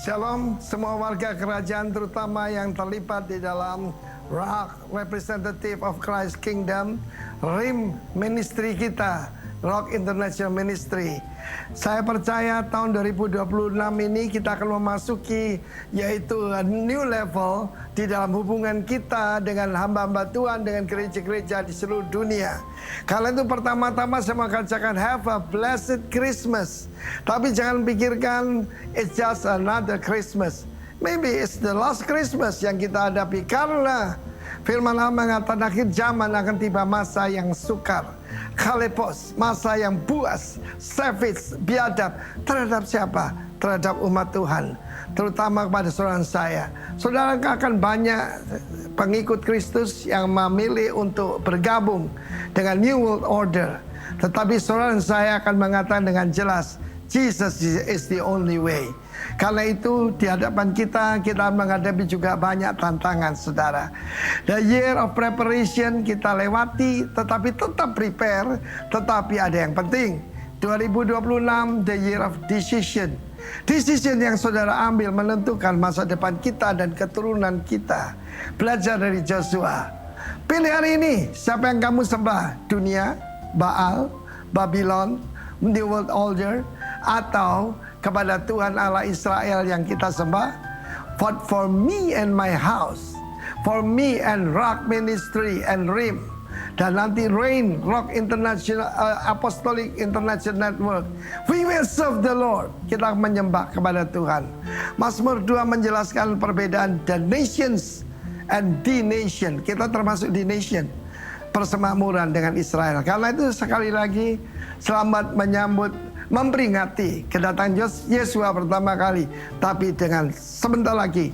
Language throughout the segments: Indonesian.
Shalom semua warga kerajaan, terutama yang terlibat di dalam Rock Representative of Christ Kingdom, RIM ministry kita, Rock International Ministry. Saya percaya tahun 2026 ini kita akan memasuki yaitu a new level di dalam hubungan kita dengan hamba-hamba Tuhan, dengan gereja-gereja di seluruh dunia. Karena itu pertama-tama saya mau katakan have a blessed Christmas. Tapi jangan pikirkan it's just another Christmas. Maybe it's the last Christmas yang kita hadapi, karena firman Allah mengatakan akhir zaman akan tiba masa yang sukar, kalepos, masa yang buas, savage, biadab. Terhadap siapa? Terhadap umat Tuhan, terutama kepada saudara saya. Saudara akan banyak pengikut Kristus yang memilih untuk bergabung dengan New World Order. Tetapi saudara saya akan mengatakan dengan jelas, Jesus is the only way. Karena itu di hadapan kita menghadapi juga banyak tantangan, saudara. The year of preparation kita lewati, tetapi tetap prepare. Tetapi ada yang penting, 2026 the year of decision. Decision yang saudara ambil menentukan masa depan kita dan keturunan kita. Belajar dari Joshua. Pilih hari ini, siapa yang kamu sembah? Dunia, Baal, Babylon, New World Order, atau kepada Tuhan Allah Israel yang kita sembah? For me and my house, for me and Rock Ministry and RIM, dan nanti RAIN, Rock International Apostolic International Network, we will serve the Lord. Kita menyembah kepada Tuhan. Mazmur 2 menjelaskan perbedaan the nations and the nation. Kita termasuk the nation, persemakmuran dengan Israel. Karena itu sekali lagi selamat menyambut, memperingati kedatangan Yesua pertama kali. Tapi dengan sebentar lagi,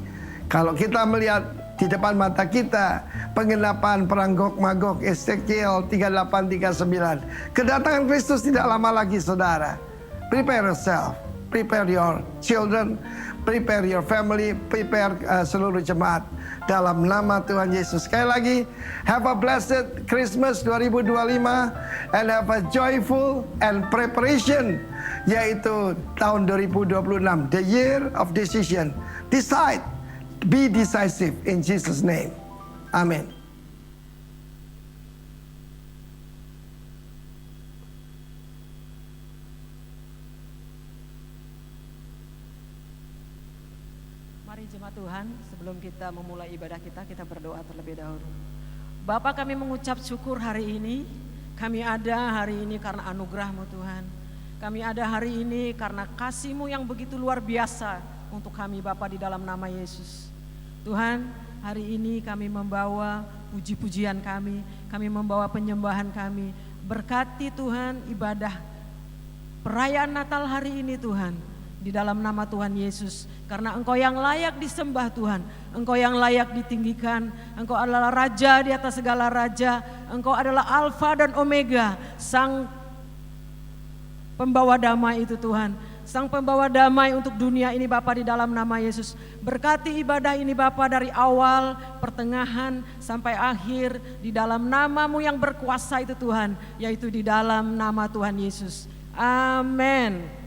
kalau kita melihat di depan mata kita penggenapan perang Gog Magog, Ezekiel 38-39, kedatangan Kristus tidak lama lagi, saudara. Prepare yourself, prepare your children, prepare your family, prepare seluruh jemaat dalam nama Tuhan Yesus. Sekali lagi, have a blessed Christmas 2025 and have a joyful and preparation, yaitu tahun 2026, the year of decision. Decide, be decisive in Jesus' name. Amen. Mari jemaat Tuhan, sebelum kita memulai ibadah kita berdoa terlebih dahulu. Bapa, kami mengucap syukur hari ini. Kami ada hari ini karena anugerah-Mu Tuhan. Kami ada hari ini karena kasih-Mu yang begitu luar biasa untuk kami Bapa, di dalam nama Yesus. Tuhan, hari ini kami membawa puji-pujian kami membawa penyembahan kami. Berkati Tuhan ibadah perayaan Natal hari ini Tuhan, di dalam nama Tuhan Yesus. Karena Engkau yang layak disembah Tuhan, Engkau yang layak ditinggikan, Engkau adalah Raja di atas segala raja, Engkau adalah Alfa dan Omega, Sang pembawa damai itu Tuhan, Sang pembawa damai untuk dunia ini Bapa, di dalam nama Yesus. Berkati ibadah ini Bapa, dari awal, pertengahan, sampai akhir, di dalam nama-Mu yang berkuasa itu Tuhan, yaitu di dalam nama Tuhan Yesus. Amin.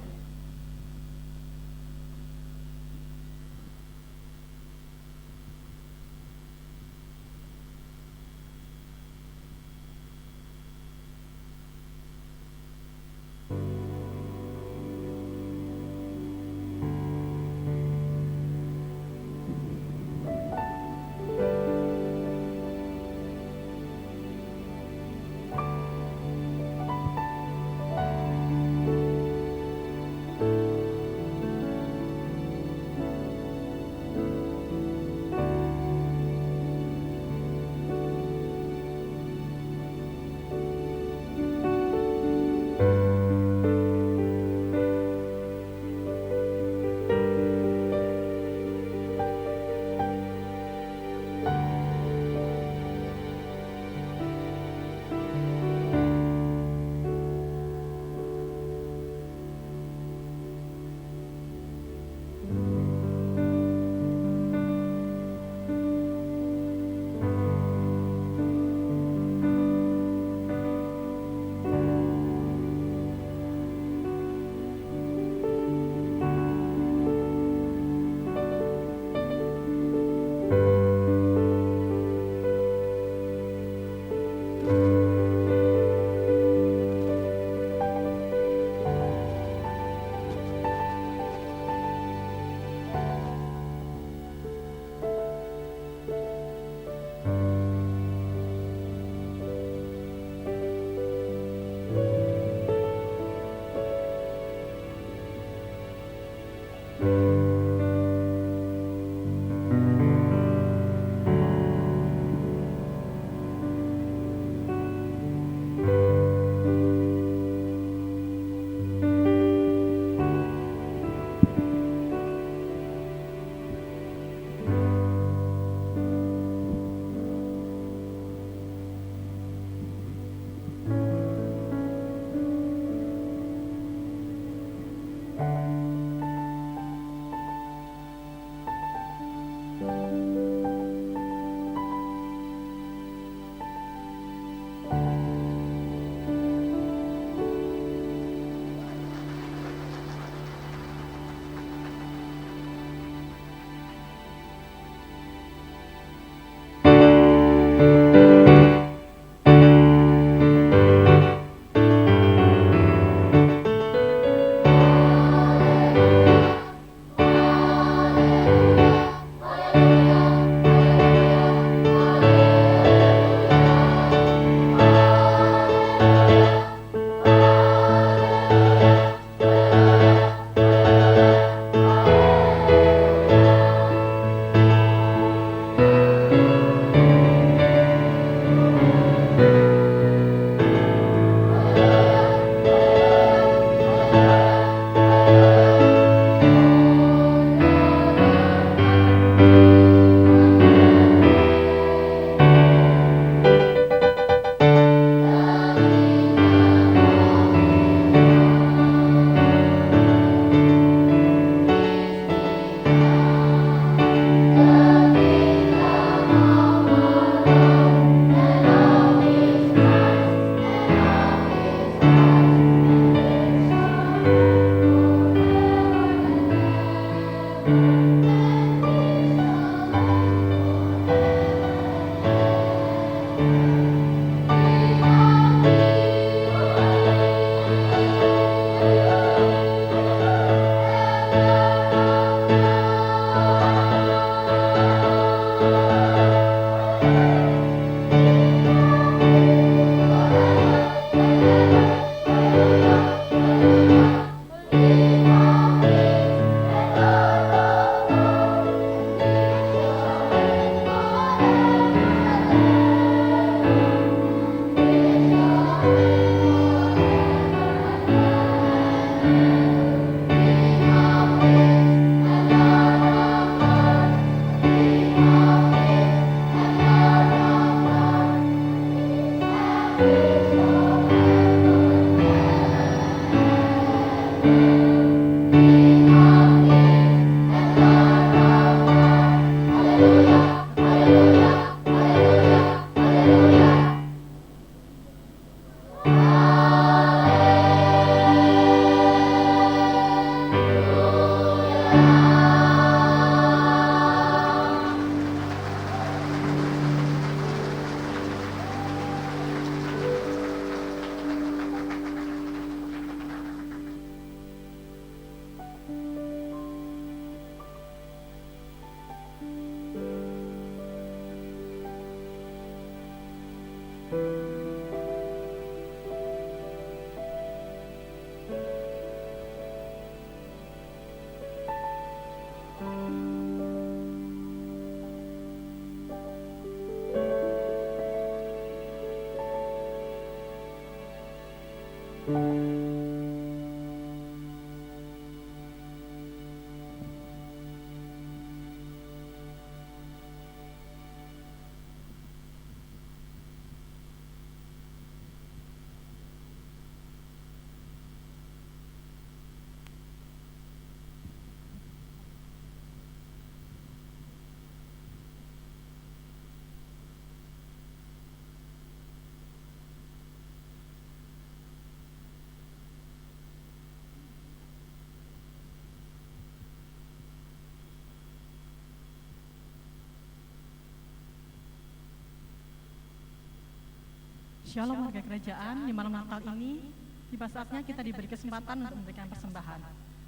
Shalom warga kerajaan, di malam Natal ini tiba saatnya kita diberi kesempatan untuk memberikan persembahan.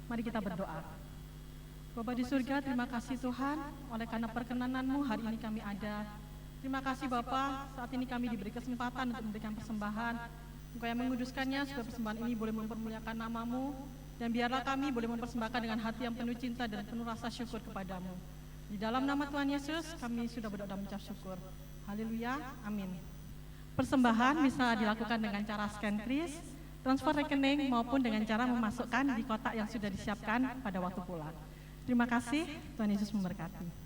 Mari kita berdoa. Bapa di surga, terima kasih Tuhan oleh karena perkenanan-Mu hari ini kami ada. Terima kasih Bapa, saat ini kami diberi kesempatan untuk memberikan persembahan. Engkau yang menguduskannya supaya persembahan ini boleh mempermuliakan nama-Mu, dan biarlah kami boleh mempersembahkan dengan hati yang penuh cinta dan penuh rasa syukur kepadamu. Di dalam nama Tuhan Yesus kami sudah berdoa dan mengucap syukur. Haleluya, amin. Persembahan bisa dilakukan dengan cara scan kris, transfer rekening maupun dengan cara memasukkan di kotak yang sudah disiapkan pada waktu pulang. Terima kasih, Tuhan Yesus memberkati.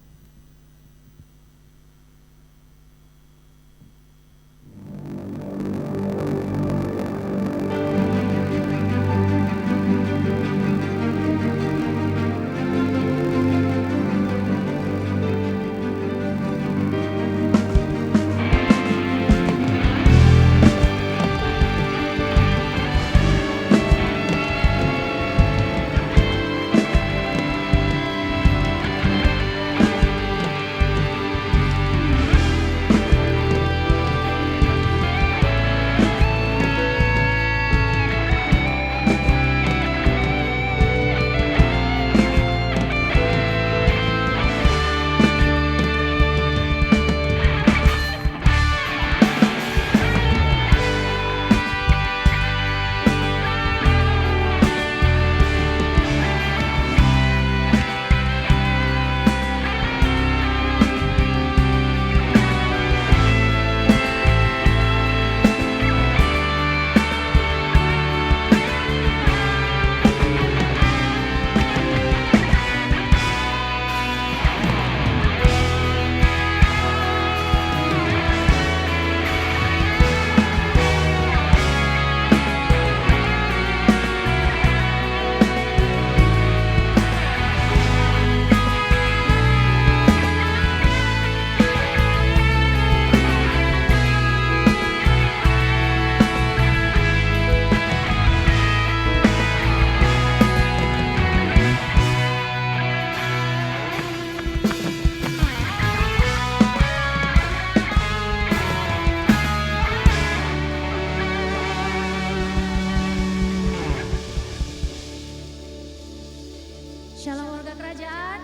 Shalom warga kerajaan.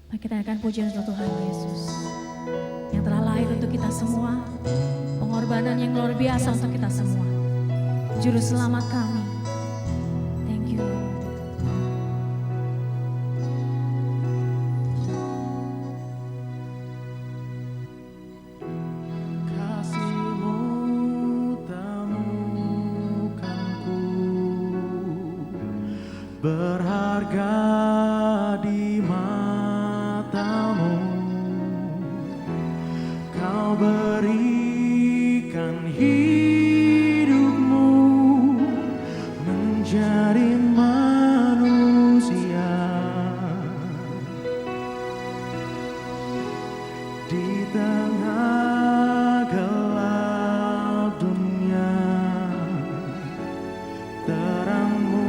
Mari kita naikkan pujian untuk Tuhan Yesus yang telah lahir untuk kita semua, pengorbanan yang luar biasa untuk kita semua, Juru Selamat kami. Thank you Lord. Berharga di matamu, kau berikan hidupmu menjadi manusia di tengah gelap dunia. Terangmu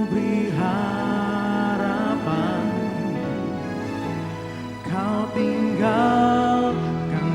beri harapan, kau tinggalkan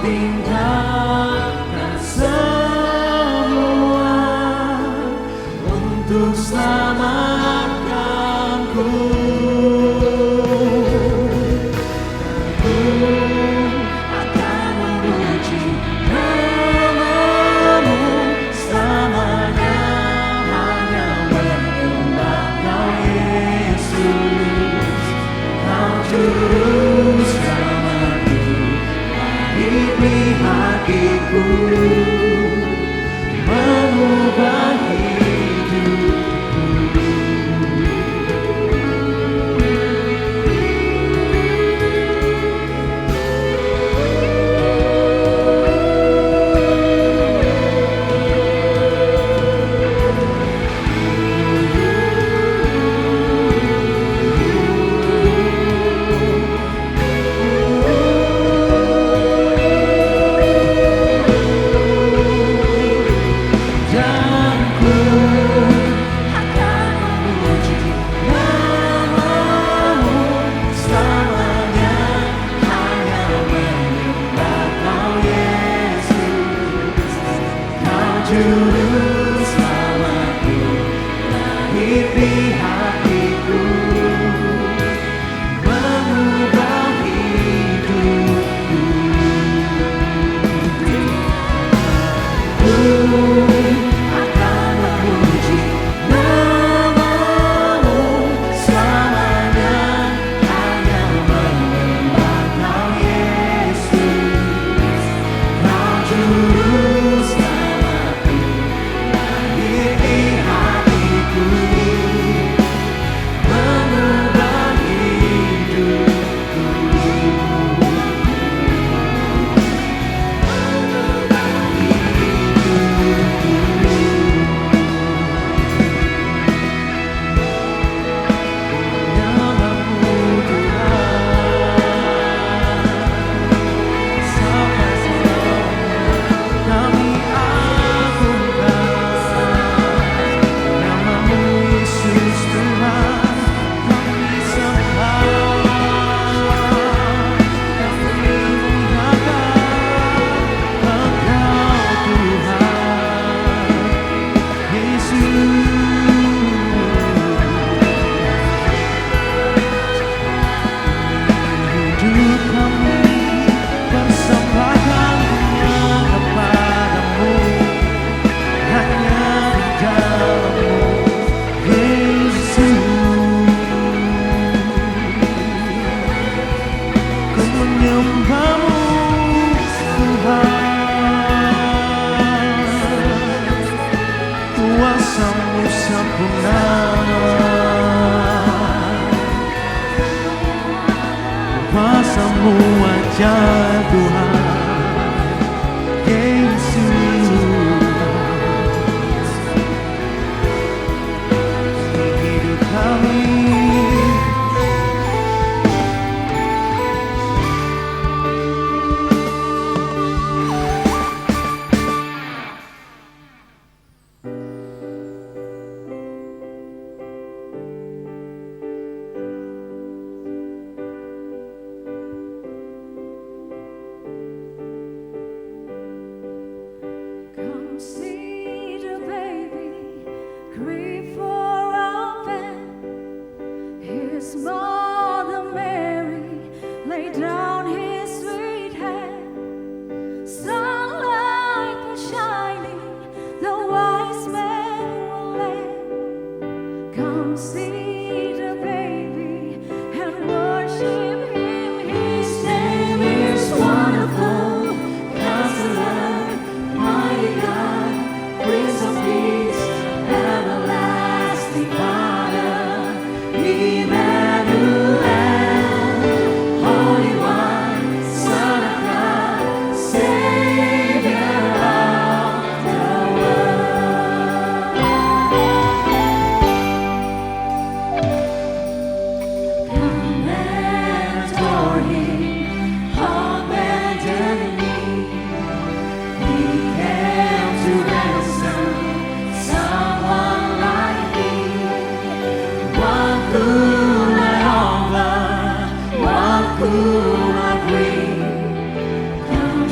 tinggalkan semua untuk selamatkanku. Aku akan memuji nama-Mu selamanya, hanya menyembah Kau Yesus. Kau juru selamatku, hidupi hatiku, mengubah hidupku. Dan ku akan memuji nama-Mu selamanya, hanya menyembah Kau Yesus. Kau juru selamatku, hidupi hatiku, mengubah hidupku. Ku akan memuji nama-Mu selamanya, hanya menyembah Kau Yesus. Kau juru selamatku, hidupi hatiku, mengubah hidupku. Nama-Mu Tuhan, sampai selamanya kami agungkan. Nama-Mu Yesus Tuhan, kami sembah, kami muliakan Engkau Tuhan Yesus. Hidup kami persembahkan hanya kepadamu, hanya di dalam-Mu Yesus. Ku menyembah-Mu Tuhan, kuasa-Mu sempurna, kuasa-Mu ajaib Tuhan Yesus. Di hidup kami Come see the baby, grieve for our pain. His mother Mary laid down his sweet hand. Sunlight was shining, the wise men were led. Come see the baby and worship him. His name is Wonderful Counselor, Mighty God, Prince of Peace, Everlasting Father, Emmanuel, Holy One, Son of God, Savior of the world. Come and adore Him, abandon me. He came to ransom someone like me. What could I offer? What could I bring? Come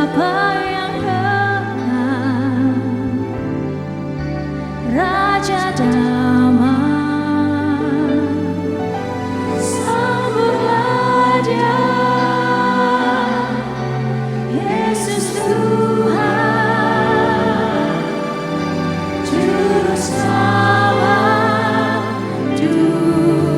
Bapa yang kekal, Raja damai, sambutlah Dia, Yesus Tuhan, Juru Selamat dunia.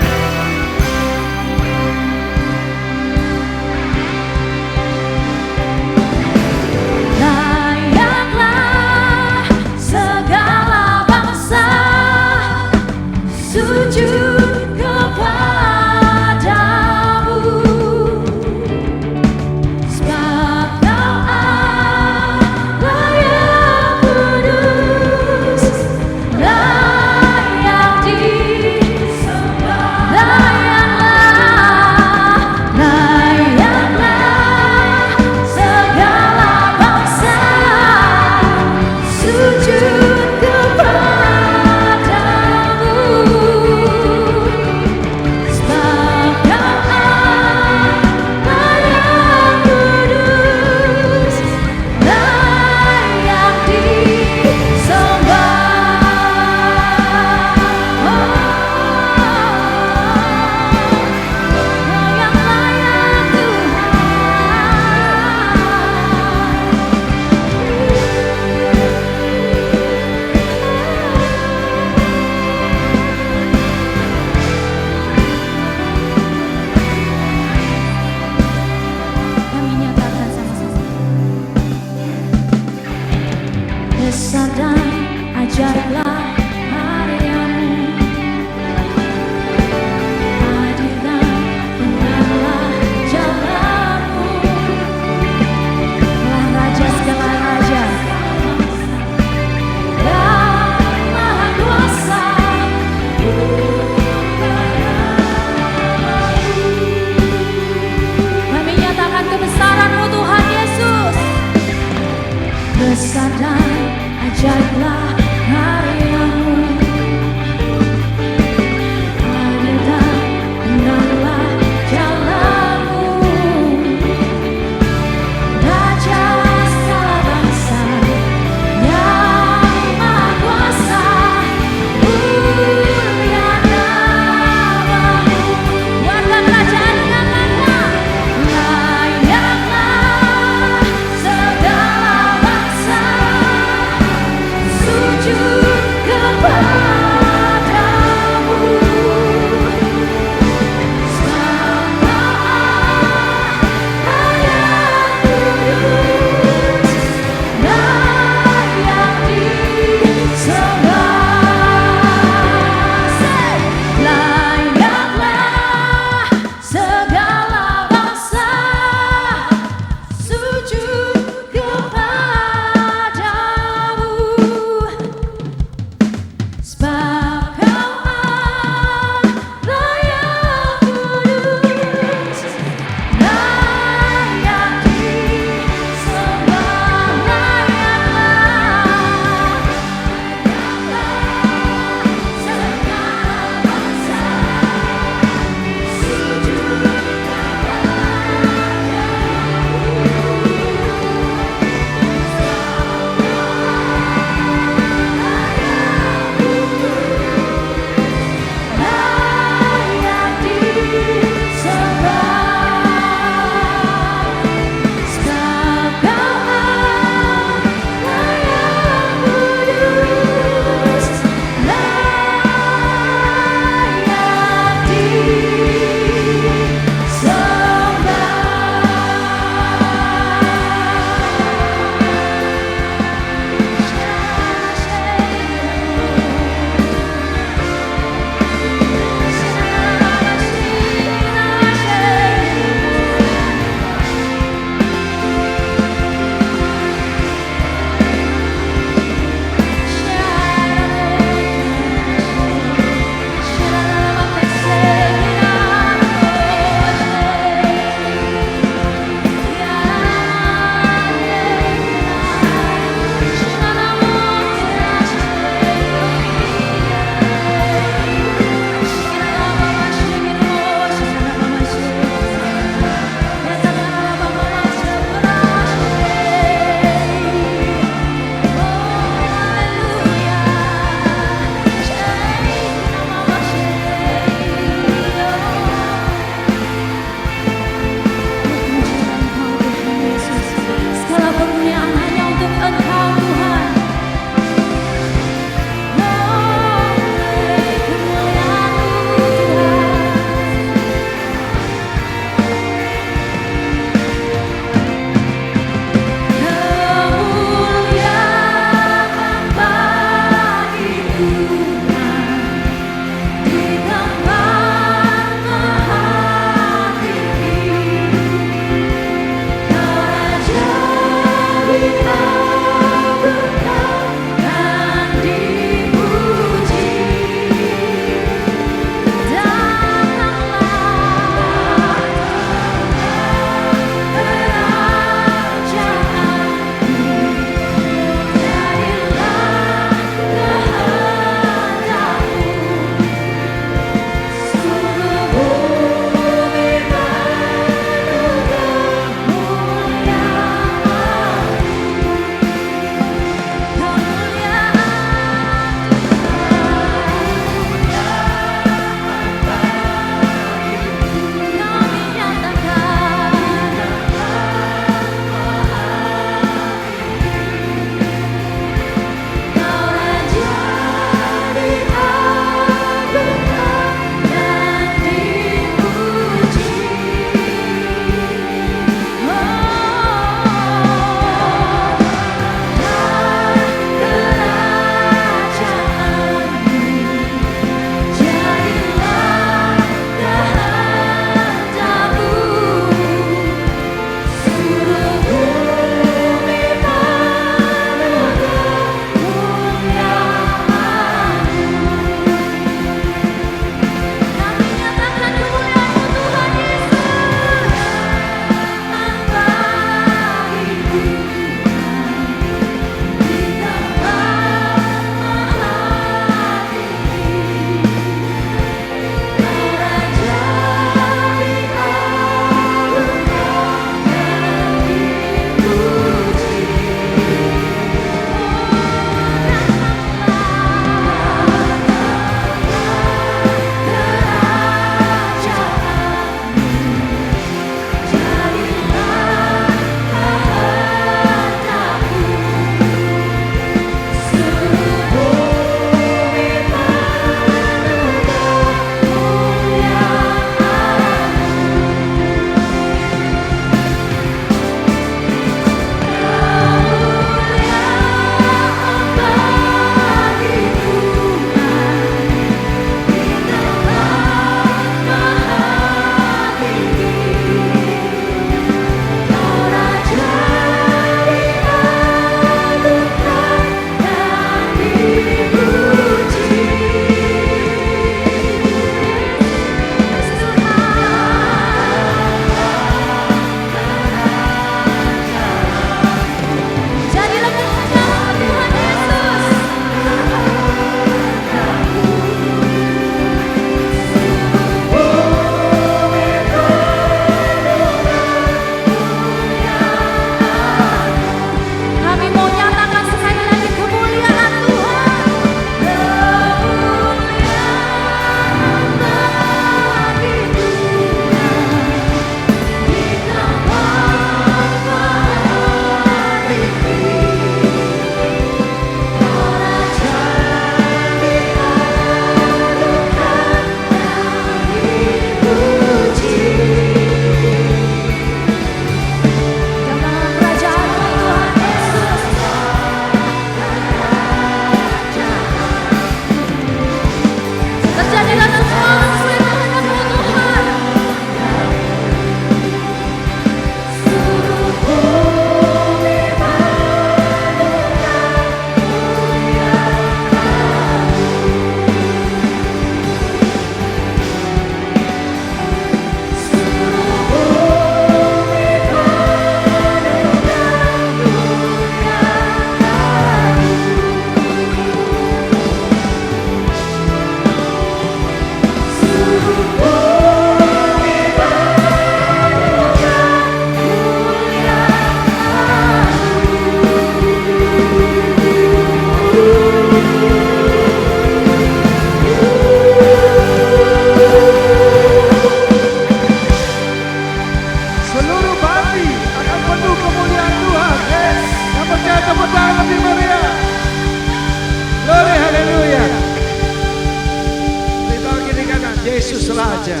raja,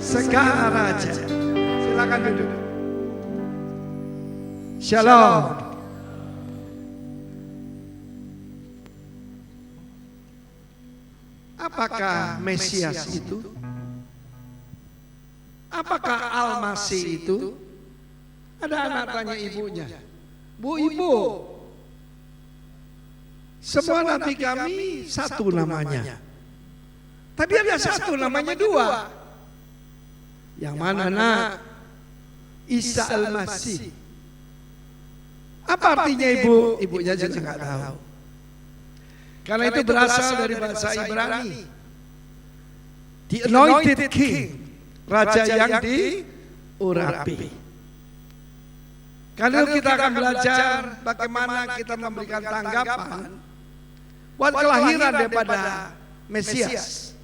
segala raja. Silakan duduk. Shalom. Apakah Mesias itu? Apakah Al-Masih itu? Ada anak tanya ibunya, Bu, ibu, semua nabi kami satu namanya. Tapi ada satu namanya dua. Yang mana nak? Isa Al-Masih. Apa artinya ibu? Ibunya juga nggak tahu. Karena itu berasal dari bahasa Ibrani. The Anointed King, raja yang diurapi. Kalau kita akan belajar bagaimana kita memberikan tanggapan buat kelahiran daripada Mesias,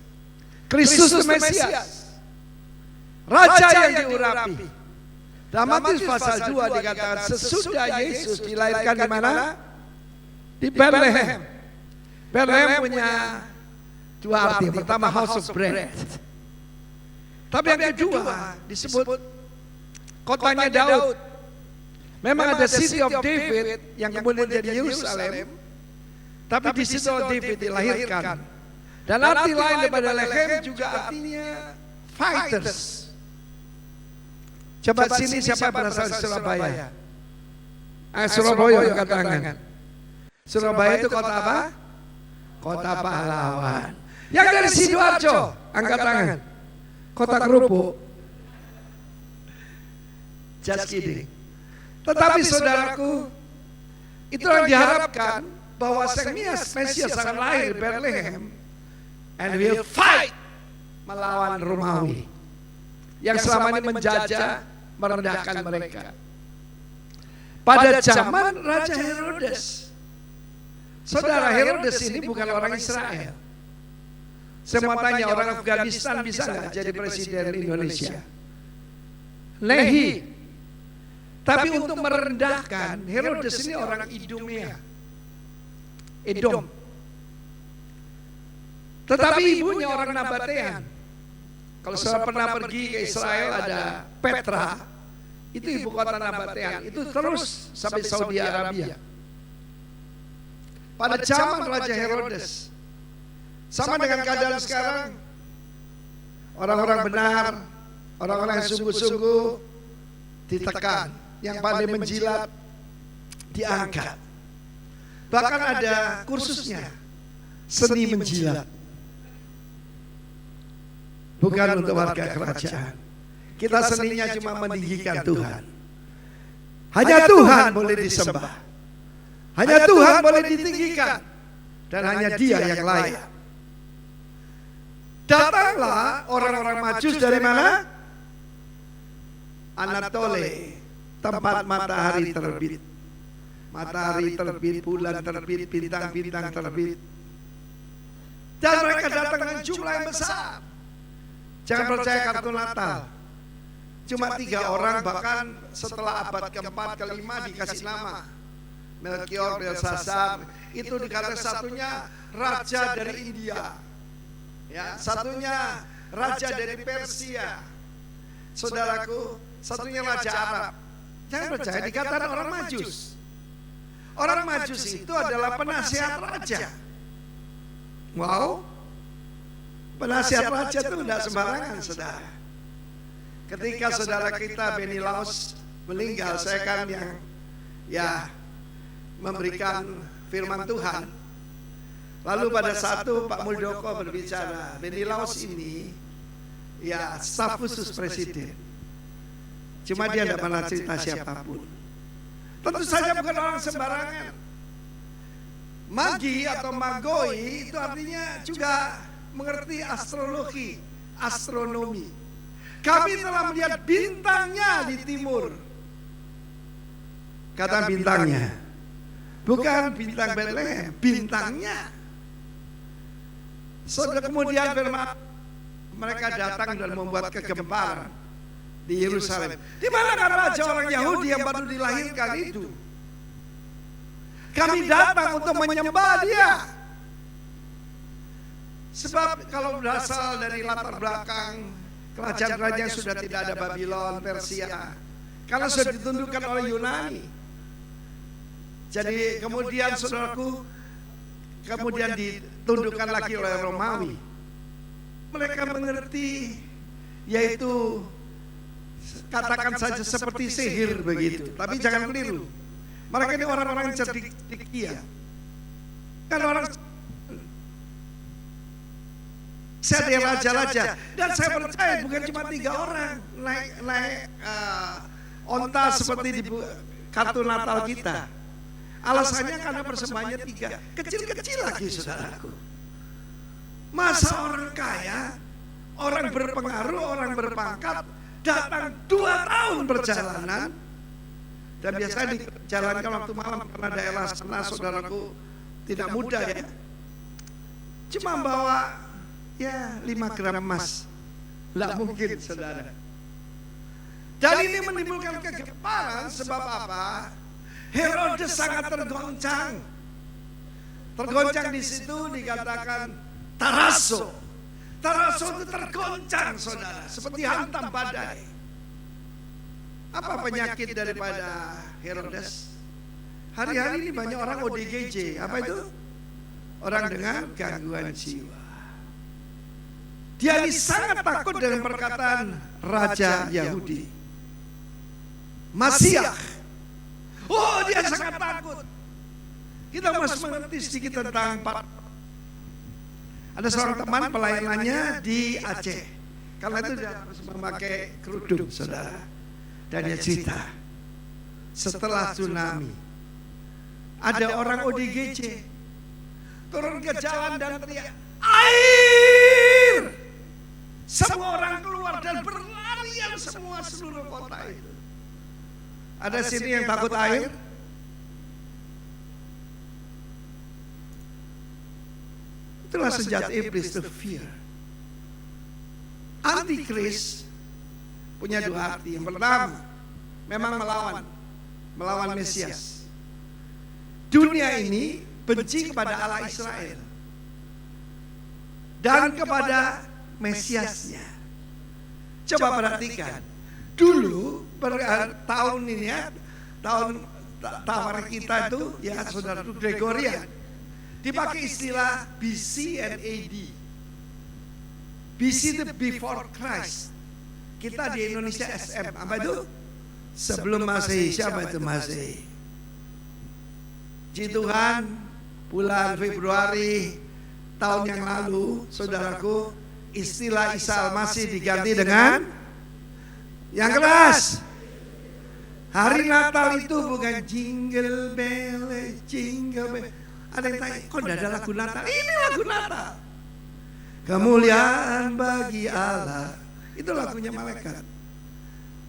Kristus Mesias, raja yang diurapi. Dalam Matius pasal 2 dikatakan sesudah Yesus dilahirkan di mana? Di Bethlehem. Bethlehem punya dua arti. Pertama, house of bread. Tapi yang kedua disebut kotanya Daud. Memang ada City of David yang kemudian jadi Yerusalem. Tapi di situ David dilahirkan. Dan arti lain daripada Bethlehem juga artinya fighters. Coba sini siapa berasal dari Surabaya? Surabaya angkat tangan. Surabaya itu kota apa? Kota pahlawan. Yang dari Sidoarjo angkat tangan. Kota kerupuk. Just kidding. Tetapi saudaraku, itu yang diharapkan bahwa Sang Mesias akan lahir di Bethlehem and will fight melawan Romawi yang selama ini menjajah, merendahkan mereka. Pada zaman Raja Herodes, saudara, Herodes ini bukan orang Israel. Saya mau tanya, orang Afghanistan bisa nggak jadi presiden Indonesia? Lehi. Tapi untuk merendahkan, Herodes ini orang Idumea, Edom. Tetapi ibunya orang Nabatean. Kalau saudara pernah pergi ke Israel, ada Petra, itu ibu kota Nabatean. Itu terus sampai Saudi Arabia. Pada zaman Raja Herodes, sama dengan keadaan sekarang, orang-orang benar, orang-orang yang sungguh-sungguh ditekan, yang pandai menjilat diangkat. Bahkan ada kursusnya, seni menjilat. Bukan untuk warga kerajaan. Kita seninya cuma meninggikan Tuhan. Hanya Tuhan boleh disembah. Hanya Tuhan boleh ditinggikan. Dan hanya Dia yang layak. Datanglah orang-orang Majus dari mana? Anatole, tempat matahari terbit. Matahari terbit, bulan terbit, bintang-bintang terbit. Dan mereka datang dengan jumlah yang besar. Jangan percaya kartu Natal. Cuma 3 orang, bahkan setelah abad keempat, kelima dikasih nama. Melchior, Belshazzar, itu dikatakan satunya raja dari India. Ya, satunya raja dari Persia. Saudaraku, satunya raja Arab. Jangan percaya, dikatakan orang Majus. Orang Majus itu adalah penasihat raja. Wow, penasihat raja itu tidak sembarangan, saudara. Ketika saudara kita Benny Laus meninggal, saya kan yang memberikan firman Tuhan. Lalu pada satu Pak Muldoko berbicara, Benny Laus ini staf khusus presiden. Cuma dia tidak pernah cerita siapapun. Tentu saja bukan orang sembarangan. Magi atau magoi itu artinya juga mengerti astrologi, astronomi. Kami telah melihat bintangnya di timur. Kata bintangnya, bukan bintang Bethlehem, bintangnya. Saudara, kemudian firman mereka datang dan membuat kegemparan di Yerusalem. Di mana kan raja orang Yahudi yang baru dilahirkan itu? Kami datang untuk menyembah Dia. Sebab kalau berasal dari latar belakang kerajaan-kerajaan sudah tidak ada Babylon, Persia, karena sudah ditundukkan oleh Yunani. Jadi kemudian saudaraku, kemudian ditundukkan lagi oleh Romawi. Mereka mengerti, yaitu katakan saja seperti sihir begitu. Tapi jangan keliru, mereka ini orang-orang cerdik ya. Kan orang, saya ada raja-raja, dan saya percaya bukan cuma 3 orang naik onta seperti di kartu Natal kita. Alasannya karena persembahannya 3, kecil-kecil lagi saudaraku. Masa orang kaya, orang berpengaruh, orang berpangkat datang 2 tahun perjalanan, dan biasanya dijalankan waktu malam karena daerah sana saudaraku tidak mudah ya. Cuma bawa ya 5 gram emas, tidak mungkin saudara. Dan ini menimbulkan kegemparan sebab apa? Herodes sangat tergoncang. Tergoncang di situ dikatakan taraso. Taraso itu tergoncang saudara, seperti hantam badai. Apa penyakit daripada Herodes? Hari-hari ini banyak orang ODGJ. Apa itu? Orang dengan gangguan jiwa. Dia ini sangat takut dengan perkataan Raja Yahudi, Masiah. Oh, dia sangat takut. Kita masih mengerti sedikit tentang ada seorang teman pelayanannya di Aceh. Karena itu dia harus memakai kerudung, saudara. Dan dia cerita, setelah tsunami, ada orang ODGJ turun ke jalan dan teriak, air! Semua orang keluar dan berlarian semua seluruh kota itu. Ada sini yang takut air? Itulah senjata iblis, to fear. Antikris punya 2 arti. Yang pertama, memang melawan Mesias. Dunia ini benci kepada Allah Israel dan kepada Mesiasnya. Coba perhatikan, dulu tahun ini ya, tahun tawar kita itu ya saudara Gregorian, dipakai istilah BC and AD. BC itu before Christ. Kita di Indonesia SM, apa itu? Sebelum Masehi. Siapa itu Masehi? Puji Tuhan, bulan Februari tahun yang lalu, saudaraku, istilah Isa Al-Masih diganti dengan yang keras. Hari Natal itu bukan jingle bell, jingle bell. Ada yang tanya, kok tidak ada lagu Natal? Ini lagu Natal. Kemuliaan bagi Allah. Itu lagunya malaikat.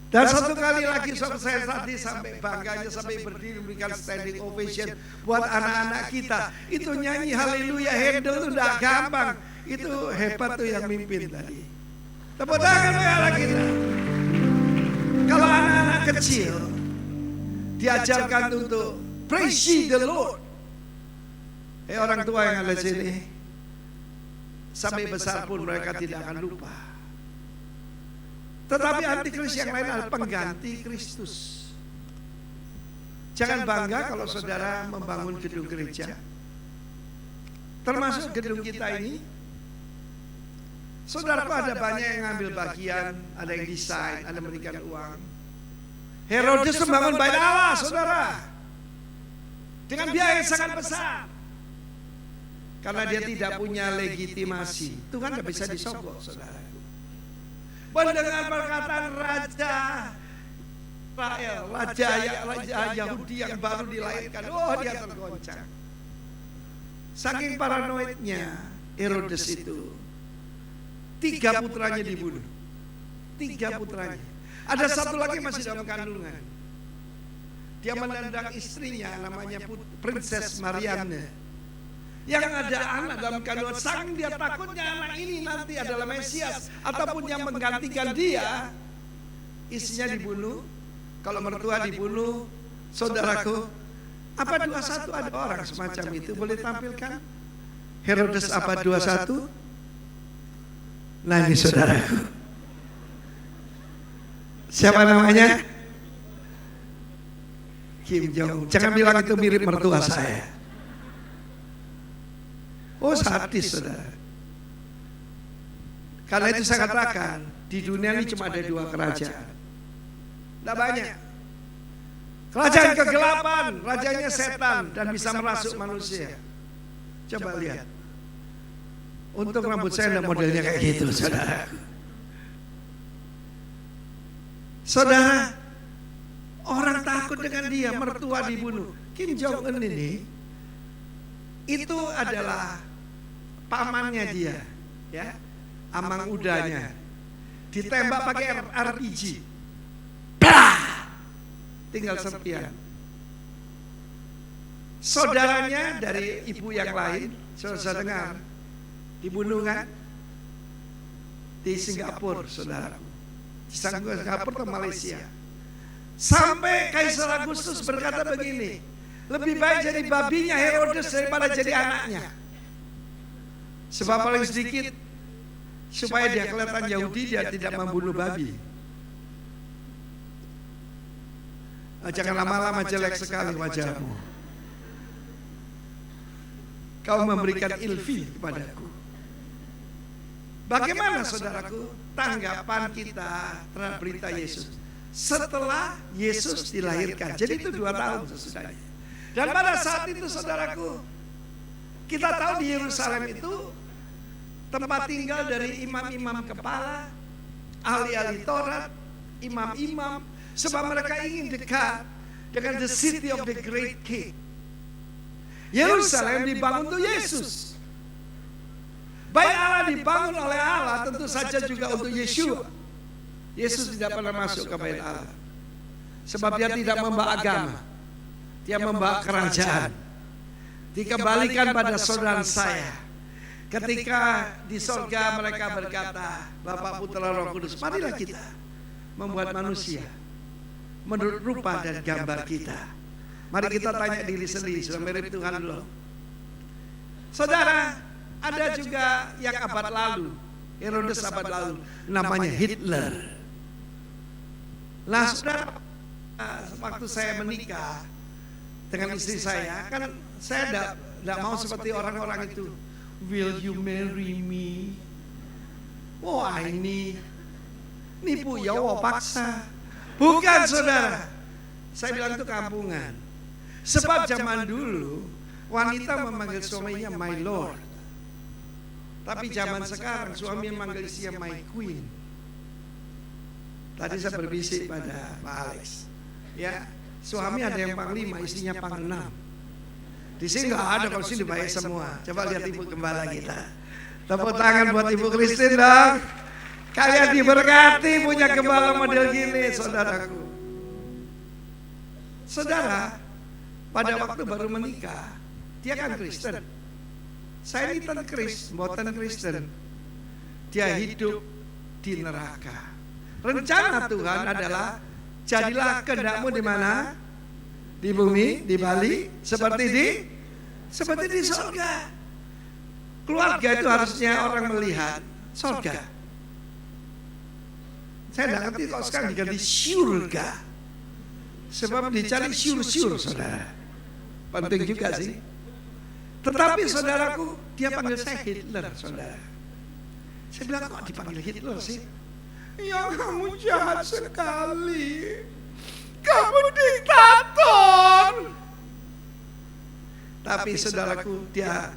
Dan satu kali lagi saya tadi sampai bangganya sampai berdiri memberikan standing ovation buat anak-anak kita. Itu nyanyi haleluya handle itu tidak gampang. Itu hebat tuh yang mimpin tadi. Tepuk tangan anak kita. Kalau anak-anak kecil diajarkan untuk praise ye the Lord. Orang tua yang ada sini, sampai besar pun mereka tidak akan lupa. Tetapi antikris yang lain adalah pengganti Kristus. Jangan bangga kalau saudara membangun gedung gereja, termasuk gedung kita ini. Saudaraku, ada banyak yang ngambil bagian, ada yang desain, ada yang memberikan uang. Herodes membangun bait Allah, saudara, dengan biaya yang sangat besar. Karena dia tidak punya legitimasi. Tuhan tidak bisa disogok, saudara. Mendengar perkataan Raja Israel, Raja Yahudi yang baru dilahirkan, oh dia tergoncang. Saking paranoidnya Herodes itu, 3 putranya dibunuh. 3 putranya. Ada satu lagi masih dalam kandungan. Dia menendang istrinya, namanya Princess Marianne. Yang ada anak dalam kandungan, saking dia takutnya anak ini nanti adalah Mesias ataupun yang menggantikan dia. Istrinya dibunuh, kalau mertua dibunuh. Saudaraku, apa 21 ada orang semacam itu? Boleh tampilkan Herodes apa 21? Nah ini saudaraku. Siapa namanya? Kim Jong. Jangan bilang itu mirip mertua saya. Oh sadis saudara. Karena itu saya katakan, di dunia ini cuma ada 2 kerajaan. Tidak banyak. Kerajaan kegelapan, rajanya setan dan bisa merasuk manusia. Coba lihat. Untuk rambut saya ada modelnya kayak gitu, saudara. Saudara, orang takut dengan dia, mertua dibunuh. Kim Jong Un ini itu adalah pamannya dia, ya, amang udanya. Ditembak pakai RPG. Tinggal serpihan. Saudaranya dari ibu yang lain, saudara dengar, dibunuh kan? Di Singapura, saudara. Di Singapura atau Malaysia. Sampai Kaisar Agustus berkata begini, lebih baik jadi babinya Herodes daripada jadi anaknya. Sebab paling sedikit, supaya dia kelihatan Yahudi, dia tidak membunuh babi. Jangan lama-lama jelek sekali wajahmu. Kau memberikan ilfil kepadaku. Bagaimana saudaraku tanggapan kita terhadap berita Yesus setelah Yesus dilahirkan? Jadi itu 2 tahun sesudahnya. Dan pada saat itu saudaraku, kita tahu di Yerusalem itu tempat tinggal dari imam-imam kepala, ahli-ahli Taurat, imam-imam, sebab mereka ingin dekat dengan the city of the great king. Yerusalem dibangun untuk Yesus. Bait Allah dibangun oleh Allah, tentu saja juga untuk Yeshua. Yesus tidak pernah masuk ke bait Allah, sebab dia tidak membawa agama, dia membawa kerajaan. Dikembalikan pada saudara saya, ketika di sorga mereka berkata, Bapa, Putra, Roh Kudus, marilah kita membuat manusia menurut rupa dan gambar kita. Mari kita tanya diri sendiri, sudah mirip Tuhan belum? Saudara, ada juga yang abad lalu, Herodes abad lalu, namanya Hitler. Nah saudara, waktu saya menikah dengan istri saya, kan saya tidak mau seperti orang-orang itu. Will you marry me? Wah ini nipu ya, paksa. Bukan saudara, saya bilang itu kampungan. Sebab zaman dulu wanita memanggil suaminya my lord. Tapi zaman sekarang suami memanggil istrinya my queen. Tadi saya berbisik pada Pak Alex, ya, suami ada yang panglima, istrinya pangenam. Di sini nggak ada, kalau sini baik semua. Coba lihat ibu gembala kita. Tepuk tangan buat Ibu Christine dong. Kalian diberkati punya gembala model gini, saudaraku. Saudara, pada waktu baru menikah, dia kan Kristen. Saya ini tan Kristen. Dia hidup di neraka. Rencana Tuhan adalah, jadilah kehendakmu di mana? Di bumi, di Bali, seperti di surga. Keluarga itu harusnya orang melihat surga. Saya tidak ngerti kok sekarang diganti surga. Sebab dicari syur-syur, saudara. Penting juga sih. Tetapi saudaraku, dia panggil saya Hitler, saudara. Saya bilang, kok dipanggil Hitler sih? Ya kamu jahat sekali. Kamu diktator. Tapi saudaraku, dia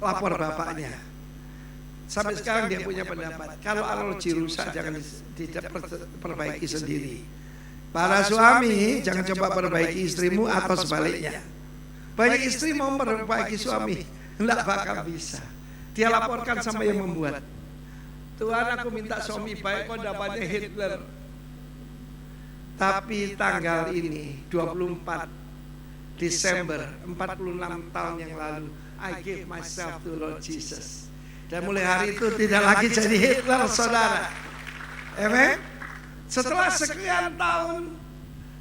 lapor bapaknya. Sampai sekarang dia punya pendapat, kalau alergi rusak jangan diperbaiki sendiri. Para suami jangan coba perbaiki istrimu atau sebaliknya. Banyak istri mau memperbaiki suami, enggak bakal bisa. Dia laporkan sama yang membuat. Tuhan, aku minta suami baik, kok dapatnya Hitler. Tapi tanggal ini 24 Desember 46 tahun yang lalu, I gave myself to Lord Jesus. Dan mulai hari itu tidak lagi jadi Hitler, saudara. Amen. Setelah sekian tahun,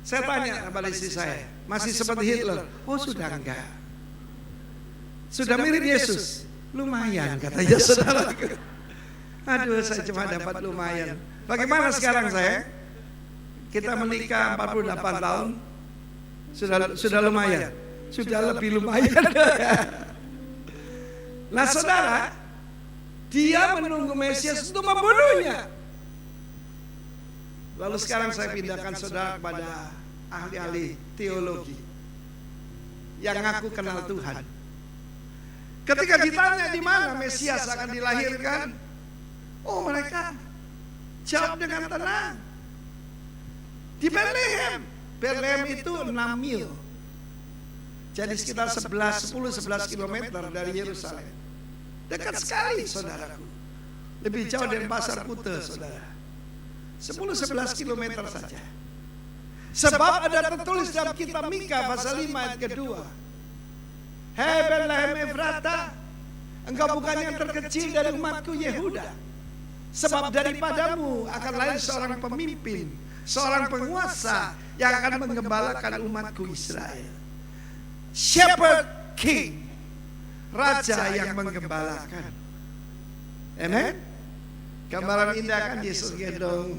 saya tanya kepada istri saya, masih seperti Hitler? Oh sudah enggak. Sudah mirip Yesus? Lumayan katanya, saudara. Aduh, saya cuma dapat lumayan. Bagaimana sekarang saya? Kita menikah 48 tahun. Sudah lumayan. Sudah lebih lumayan. Nah, saudara, dia menunggu Mesias untuk membunuhnya. Lalu sekarang saya pindahkan saudara kepada ahli-ahli teologi yang ngaku kenal Tuhan. Ketika ditanya di mana Mesias akan dilahirkan, oh, mereka jawab dengan tenang. Di Bethlehem. Bethlehem itu 6 mil. Jadi sekitar 10-11 kilometer dari Yerusalem. Dekat sekali, saudaraku. Lebih jauh dari Pasar Kute, saudara. 10-11 kilometer saja. Sebab ada tertulis dalam kitab Mika pasal 5 ayat kedua. Hei Bethlehem Efrata, engkau bukan yang terkecil dari umatku Yehuda. Sebab daripadamu akan lahir seorang pemimpin, seorang penguasa yang akan menggembalakan umatku Israel. Shepherd King, raja yang menggembalakan. Amen. Gambaran indah kan, Yesus gendong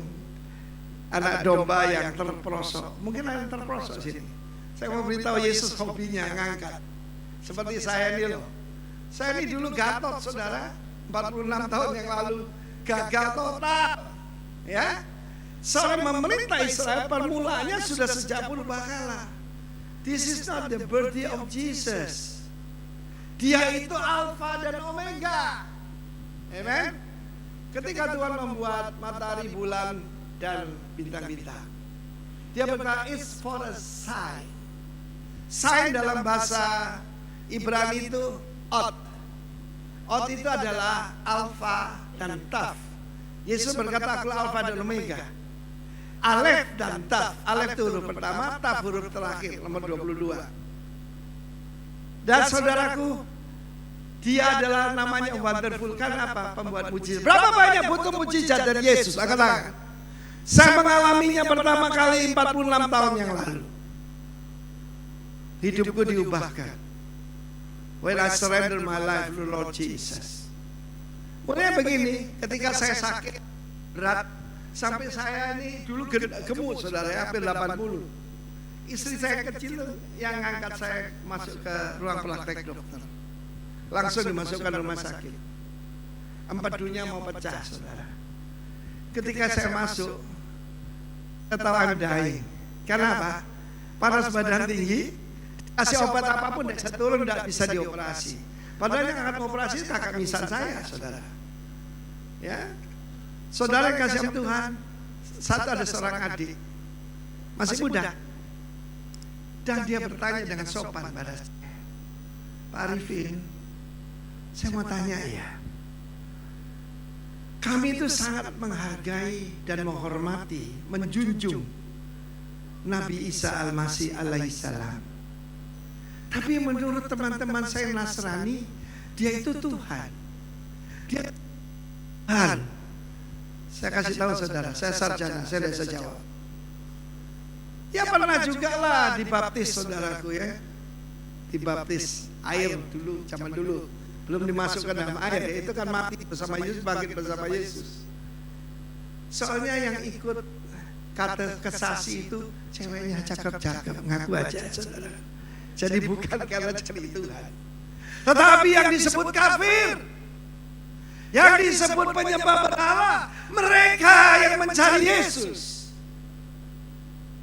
anak domba yang terperosok. Mungkin ada yang terperosok sini. Saya mau beritahu, Yesus hobinya ngangkat. Seperti saya ini loh. Saya ini dulu gatot, saudara. 46 tahun yang lalu gagal total. Ya. Seorang memerintah Israel permulaannya sudah sejak purbakala. This is not the birthday of Jesus. Dia itu Alfa dan Omega. Amen. Ketika Tuhan membuat matahari, bulan, dan bintang-bintang, dia berkata, it's for a sign. Sign dalam bahasa Ibrani itu Ot. Ot itu adalah Alfa dan Taf. Yesus berkata, aku Alfa dan Omega. Alef dan Taf. Alef itu huruf pertama, Taf huruf terakhir, nomor 22. Dan saudaraku, dia adalah namanya wonderful. Kan apa? Pembuat mujizat. Berapa banyak butuh mujizat dari Yesus? Angkat. Saya mengalaminya pertama kali 46 tahun yang lalu. Hidupku diubahkan when I surrender my life to Lord Jesus. Mulai begini, ketika saya sakit berat, sampai saya ini dulu gemuk, saudara, hampir 80. Istri saya kecil yang ngangkat saya masuk ke ruang praktek dokter. Langsung dimasukkan rumah sakit. Empedunya mau pecah, saudara. Ketika saya masuk, saya tahu I'm dying. Kenapa? Panas badan tinggi, kasih obat apapun tidak bisa turun, tidak bisa dioperasi. Padahal yang akan operasi kakak misan saya, saudara. Ya, saudara yang kasih Tuhan, satu ada seorang adik, masih muda, dan dia bertanya dengan sopan pada saya, Pak Arifin, saya mau tanya ya, kami itu sangat menghargai dan menghormati, menjunjung Nabi Isa Al-Masih alaihissalam. Tapi menurut teman-teman saya Nasrani, dia itu Tuhan. Dia Tuhan. Saya kasih tahu saudara, saya sarjana, saya tidak bisa jawab. Ya pernah juga lah dibaptis, saudaraku ya. Dibaptis air dulu, zaman dulu. Belum dimasukkan dalam air, itu kan mati bersama Yesus, bangkit bersama Yesus. Soalnya yang ikut kata kesasi itu ceweknya cakep-cakep, ngaku aja, saudara. Jadi bukan karena cari Tuhan, tetapi yang disebut kafir, yang disebut penyembah berhala, mereka yang mencari Yesus.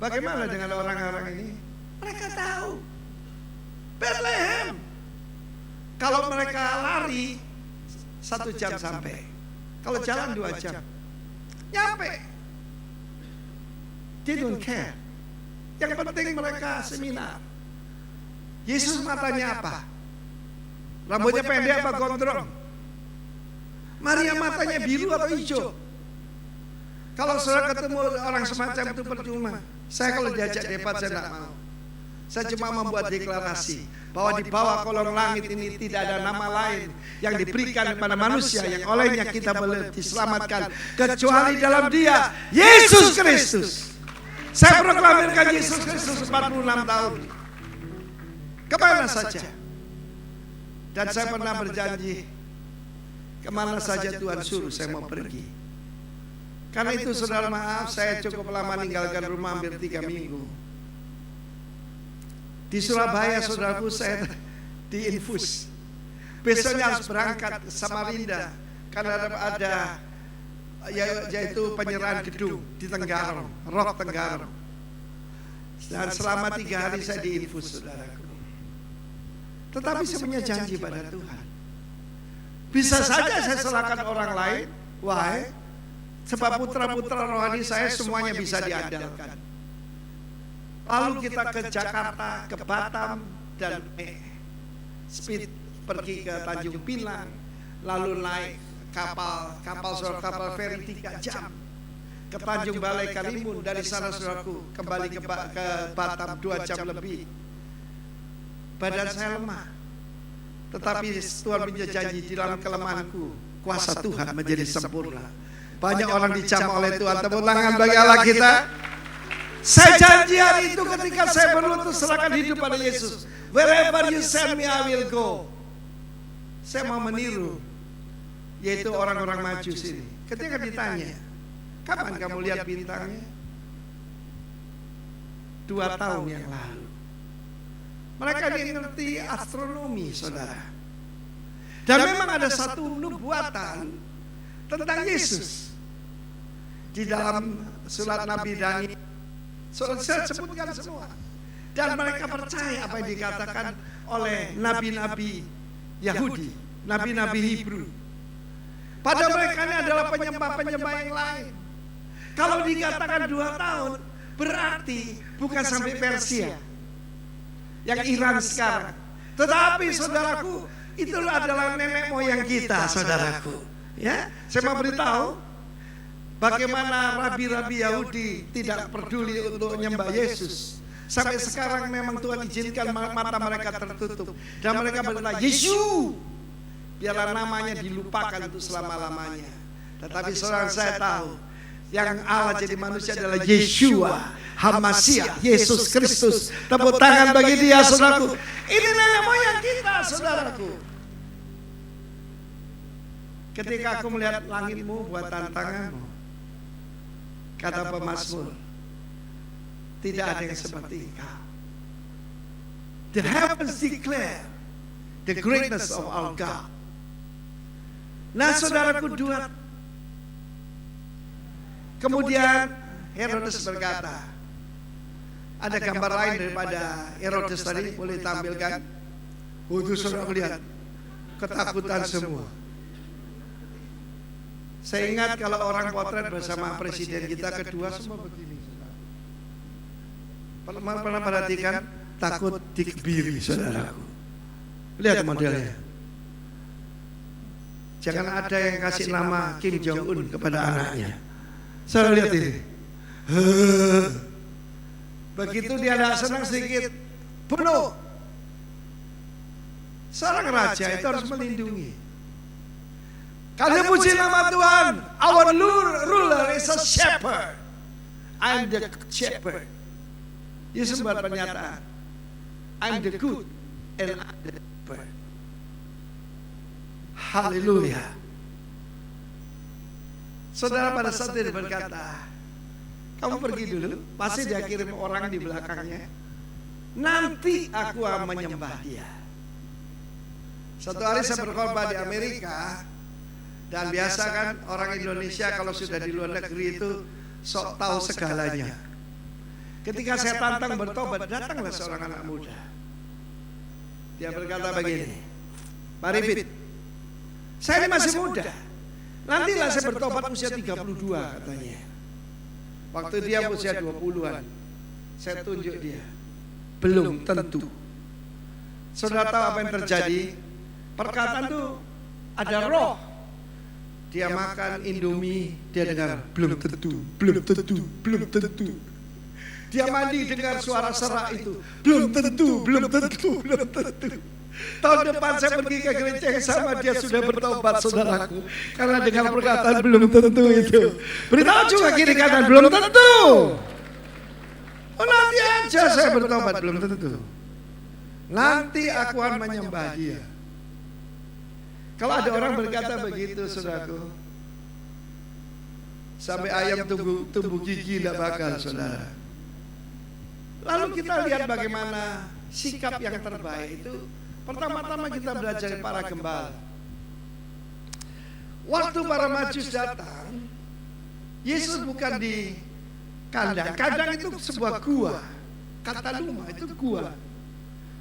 Bagaimana dengan orang-orang ini? Mereka tahu Bethlehem. Kalau mereka lari 1 jam sampai, kalau jalan 2 jam nyampe. They don't care. Yang penting mereka seminar. Yesus matanya apa? Rambutnya pendek apa gondrong? Maria matanya biru atau hijau? Kalau saudara ketemu orang semacam itu percuma. Saya kalau diajak debat saya tidak mau. Saya cuma membuat deklarasi bahwa di bawah kolong langit ini tidak ada nama lain yang diberikan kepada manusia yang olehnya kita boleh diselamatkan kecuali dalam Dia, Yesus Kristus. Saya proklamirkan Yesus Kristus 46 tahun. Kemana saja. Dan saya pernah berjanji, Kemana saja Tuhan suruh saya mau pergi. Karena itu saudara, maaf, saya cukup lama meninggalkan rumah, hampir 3 minggu. Di Surabaya saudaraku, saya diinfus. Besoknya harus berangkat ke Samarinda karena ada yaitu penyerahan gedung di Tenggarong, Rock Tenggarong. Dan selama 3 hari saya diinfus, saudaraku. Tetapi saya punya janji pada Tuhan. Bisa saja saya serahkan orang lain, why? Sebab putra-putra rohani saya semuanya bisa diandalkan. Lalu kita ke Jakarta, ke Batam, dan speed pergi ke Tanjung Pinang, lalu naik kapal feri 3 jam ke Tanjung Balai Karimun. Dari sana saudaraku kembali ke Batam 2 jam lebih. Badan saya lemah, tetapi Tuhan punya janji, di dalam kelemahanku kuasa Tuhan menjadi sempurna. Banyak orang dijamah oleh Tuhan. Tepuk tangan bagi Allah kita. Saya janji hari itu ketika saya berlutut serahkan hidup pada Yesus, wherever you send me I will go. Saya mau meniru, yaitu orang-orang maju sini. Ketika ditanya, kapan kamu lihat bintangnya? 2 tahun yang lalu. Mereka ngerti astronomi, saudara. Dan memang ada satu nubuatan tentang Yesus di dalam surat Nabi Daniel. Saya sebutkan semua. Dan mereka percaya apa yang dikatakan oleh nabi-nabi Yahudi, nabi-nabi Hebrew. Pada mereka ini adalah penyembah-penyembah yang lain. Kalau dikatakan 2 tahun, berarti bukan sampai Persia, yang Iran sekarang. Tetapi saudaraku, itu adalah nenek moyang kita, saudaraku. Ya, saya mau beritahu bagaimana rabi-rabi Yahudi tidak peduli untuk menyembah Yesus. Sampai sekarang memang Tuhan izinkan mata mereka tertutup. Dan mereka berkata, Yesus, biarlah namanya dilupakan untuk selama-lamanya. Tetapi saudara, saya tahu yang Allah jadi manusia adalah Yeshua HaMashiach, Yesus Kristus. Tepuk tangan bagi dia, saudaraku. Ini nenek moyang kita, saudaraku. Ketika aku melihat langitmu buatan tanganmu, kata pemazmur, tidak ada yang seperti engkau. The heavens declare the greatness of our God. Nah saudaraku, kemudian Herodes berkata, ada gambar lain daripada Herodes tadi, boleh tampilkan? Itu saudara lihat, ketakutan semua. Saya ingat kalau orang potret bersama presiden kita kedua semua begini. Pernah perhatikan? Takut dikebiri, saudaraku. Lihat modelnya. Jangan ada yang kasih nama Kim Jong Un kepada anaknya. Saudara lihat ini. Begitu dia tidak senang sedikit, bunuh. Seorang raja itu harus melindungi. Kalian puji nama Tuhan. Our ruler is a shepherd. I'm the shepherd. Yesus membuat pernyataan, I'm the good and I'm the shepherd. Haleluya. Saudara pada saat dia berkata, kamu pergi dulu, pasti dia kirim orang di belakangnya. Nanti aku akan menyembah dia. Satu hari saya berkhotbah di Amerika. Dan biasa kan orang Indonesia kalau sudah di luar negeri itu sok tahu segalanya. Ketika saya tantang bertobat, datanglah seorang anak muda. Dia berkata begini, Pak Rifit, saya ini masih muda. Nantilah saya bertobat usia 32 katanya. Waktu dia usia 20-an, saya tunjuk dia. Belum tentu. Saudara tahu apa yang terjadi? Perkataan itu ada roh. Dia makan Indomie, dia dengar belum tentu, belum tentu, belum tentu. Dia mandi dengar suara serak itu, belum tentu, belum tentu, belum tentu. Tahun depan saya pergi ke gereja yang sama, dia sudah bertobat, saudaraku. Karena dengar perkataan belum tentu itu. Beritahu juga kiri kanan, belum tentu. Oh nanti aja saya bertobat, belum tentu. Nanti aku akan menyembah dia. Kalau ada orang berkata begitu, saudaraku, sampai ayam tumbuh gigi tidak bakal, saudara. Lalu kita lihat bagaimana sikap yang terbaik itu. Pertama-tama kita belajar dari para gembala. Waktu para Majus datang, Yesus bukan di kandang. Kandang itu sebuah gua. Kata Luma itu gua.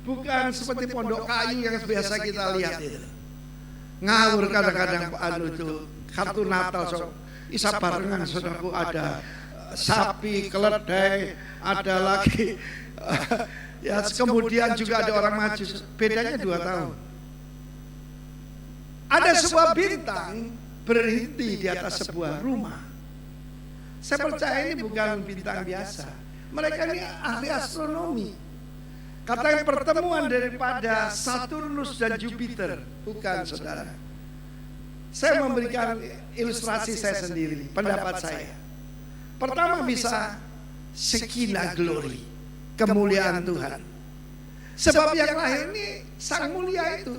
Bukan seperti pondok kayu yang biasa kita lihat itu. Ngawur kadang-kadang itu kartu Natal, isa barengan, saudaraku, ada sapi, keledai, ada lagi ya, kemudian juga ada orang Majus. Bedanya 2 tahun. Ada sebuah bintang berhenti di atas sebuah rumah. Saya percaya ini bukan bintang biasa. Mereka ini ahli astronomi. Katanya pertemuan daripada Saturnus dan Jupiter. Bukan, saudara. Saya memberikan ilustrasi saya sendiri, pendapat saya. Pertama bisa Shekinah glory, kemuliaan Tuhan. Sebab yang lahir ini sang mulia itu.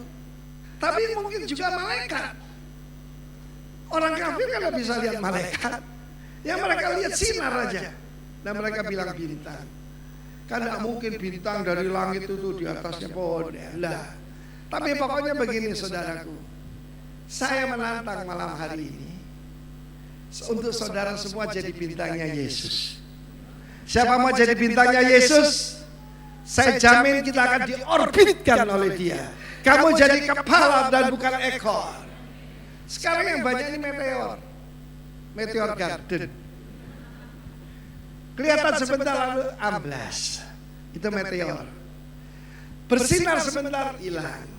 Tapi mungkin juga malaikat. Orang kafir kan gak bisa lihat malaikat. Yang mereka lihat sinar aja. Dan mereka bilang bintang. Karena mungkin bintang dari langit itu di atasnya pohon. Lah. Tapi pokoknya begini, saudaraku. Saya menantang malam hari ini untuk saudara semua jadi bintangnya Yesus. Siapa mau jadi bintangnya Yesus? Saya jamin kita akan diorbitkan oleh Dia. Kamu jadi kepala dan bukan ekor. Sekarang yang banyak ini meteor. Meteor garden. Kelihatan sebentar lalu amblas. Itu meteor. Bersinar sebentar hilang.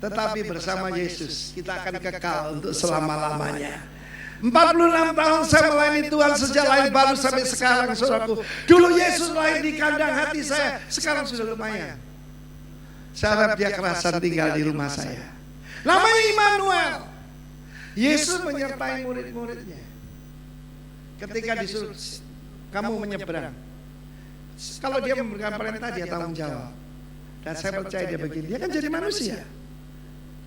Tetapi bersama Yesus kita akan kekal untuk selama-lamanya. 46 tahun saya melayani Tuhan sejak lahir baru sampai sekarang, saudaraku. Dulu Yesus lahir di kandang hati saya, sekarang sudah lumayan. Saya harap Dia kerasan tinggal di rumah saya. Namanya Immanuel. Yesus menyertai murid-muridnya. Ketika disuruh, kamu menyeberang. Kalau Dia memberikan perintah, Dia tanggung jawab. Dan saya percaya Dia begini, Dia kan jadi manusia.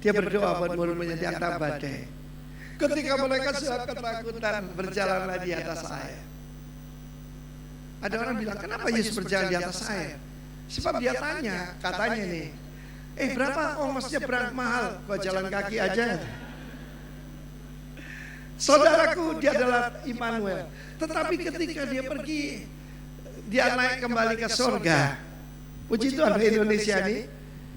Dia berdoa buat murid-muridnya di antara badai. Ketika mereka sudah ketakutan, berjalanlah di atas air. Ada orang bilang, kenapa Yesus berjalan di atas air? Sebab Dia tanya, katanya nih, berapa ongkosnya berang mahal? Gua jalan kaki aja. Saudaraku, Dia adalah Immanuel. Tetapi ketika Dia pergi, Dia naik kembali ke surga. Puji Tuhan, Indonesia nih,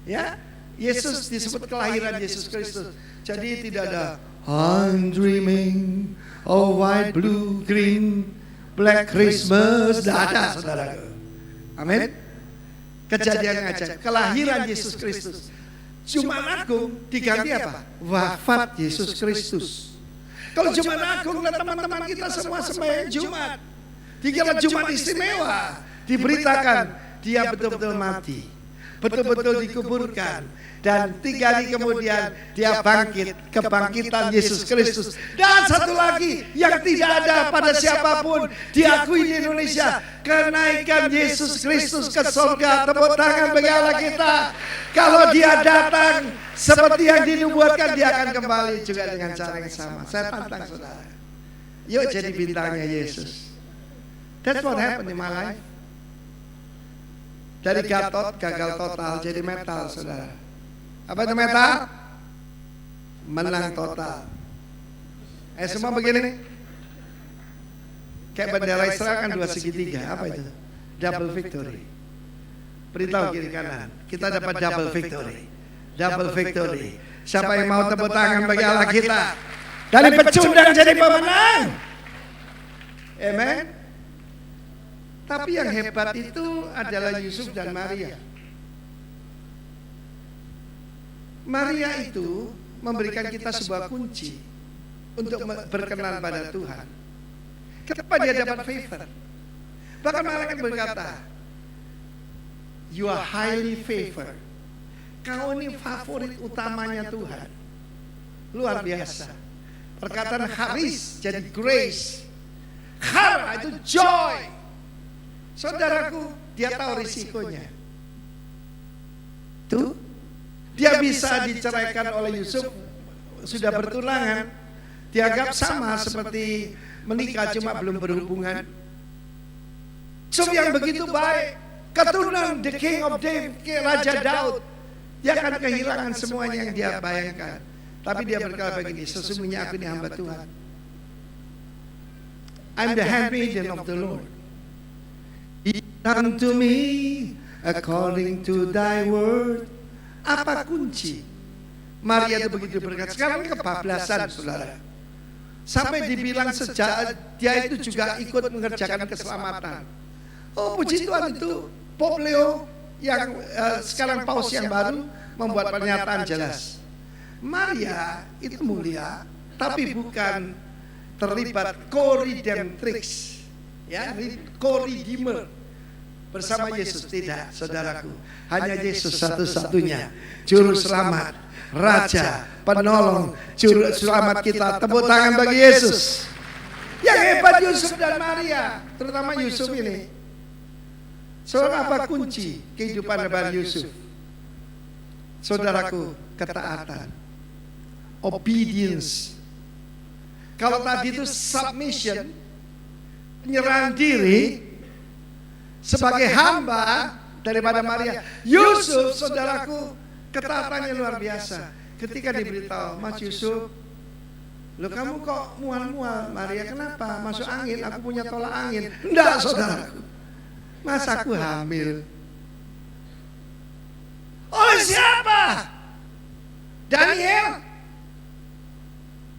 ya, Yesus disebut kelahiran Yesus Kristus. Jadi tidak ada I'm dreaming of white, blue, green, black Christmas. Tidak ada, saudaraku. Amin. Kejadian aja. Kelahiran Yesus Kristus. Jumat Agung diganti apa? Wafat Yesus Kristus. Kalau Jumat Agung, teman-teman kita semua sembahyang Jumat. Dikira Jumat istimewa, diberitakan Dia betul-betul mati, betul-betul dikuburkan, dan 3 hari kemudian Dia bangkit, kebangkitan Yesus Kristus. Dan satu lagi yang tidak ada pada siapapun diakui di Indonesia, kenaikan Yesus Kristus ke surga. Tepuk tangan bagi Allah kita. Kalau Dia datang seperti yang dinubuatkan, Dia akan kembali juga dengan cara yang sama. Saya tantang saudara, yuk jadi bintangnya Yesus. That's what happened in my life. Dari Gatot gagal total jadi metal, saudara. Apa itu metal? Menang total. Semua begini nih. Kayak bendera Israel kan 2 segitiga. Apa itu? Double victory. Beritahu kiri kanan, kita dapat double victory. Double victory. Siapa yang mau tepuk tangan bagi Allah kita? Dari pecundang jadi pemenang. Amen. Tapi yang hebat itu adalah Yusuf dan Maria. Maria itu memberikan kita sebuah kunci untuk berkenan pada Tuhan. Kenapa dia dapat favor? Bahkan malaikat berkata, you are highly favored. Kau ini favorit utamanya Tuhan. Luar biasa. Perkataan haris jadi grace. Hara itu joy. Saudaraku, dia tahu risikonya. Tuh, dia bisa diceraikan oleh Yusuf sudah bertunangan dianggap sama seperti menikah cuma belum berhubungan. Yusuf yang begitu baik, keturunan the king of David, Raja Daud, dia akan kehilangan semuanya yang dia bayangkan. Tapi dia berkata begini, sesungguhnya aku ini hamba Tuhan. I'm the handmaiden of the Lord. Be done to me according to thy word. Apa kunci? Maria itu begitu berkata. Sekarang kebablasan, saudara. Sampai dibilang sejak dia itu juga ikut mengerjakan keselamatan. Oh, puji Tuhan, itu Pope Leo yang sekarang paus yang baru membuat pernyataan jelas. Maria itu mulia, tapi bukan terlibat co-redemptrix, ya, co-redeemer bersama Yesus. Tidak, saudaraku. Hanya Yesus satu-satunya juru selamat, Raja, penolong, juru selamat kita. Tepuk tangan bagi Yesus. Yang hebat Yusuf dan Maria, terutama Yusuf ini. Saudara, apa kunci kehidupan Nabi Yusuf? Saudaraku, ketaatan, obedience. Kalau tadi itu submission, penyerahan diri sebagai hamba daripada Maria. Yusuf, saudaraku, ketaatannya luar biasa. Ketika diberitahu, Mas Yusuf, lo kamu kok mual-mual? Maria, kenapa? Masuk angin, aku punya tolak angin. Enggak, saudaraku. Mas, aku hamil. Oleh siapa? Daniel.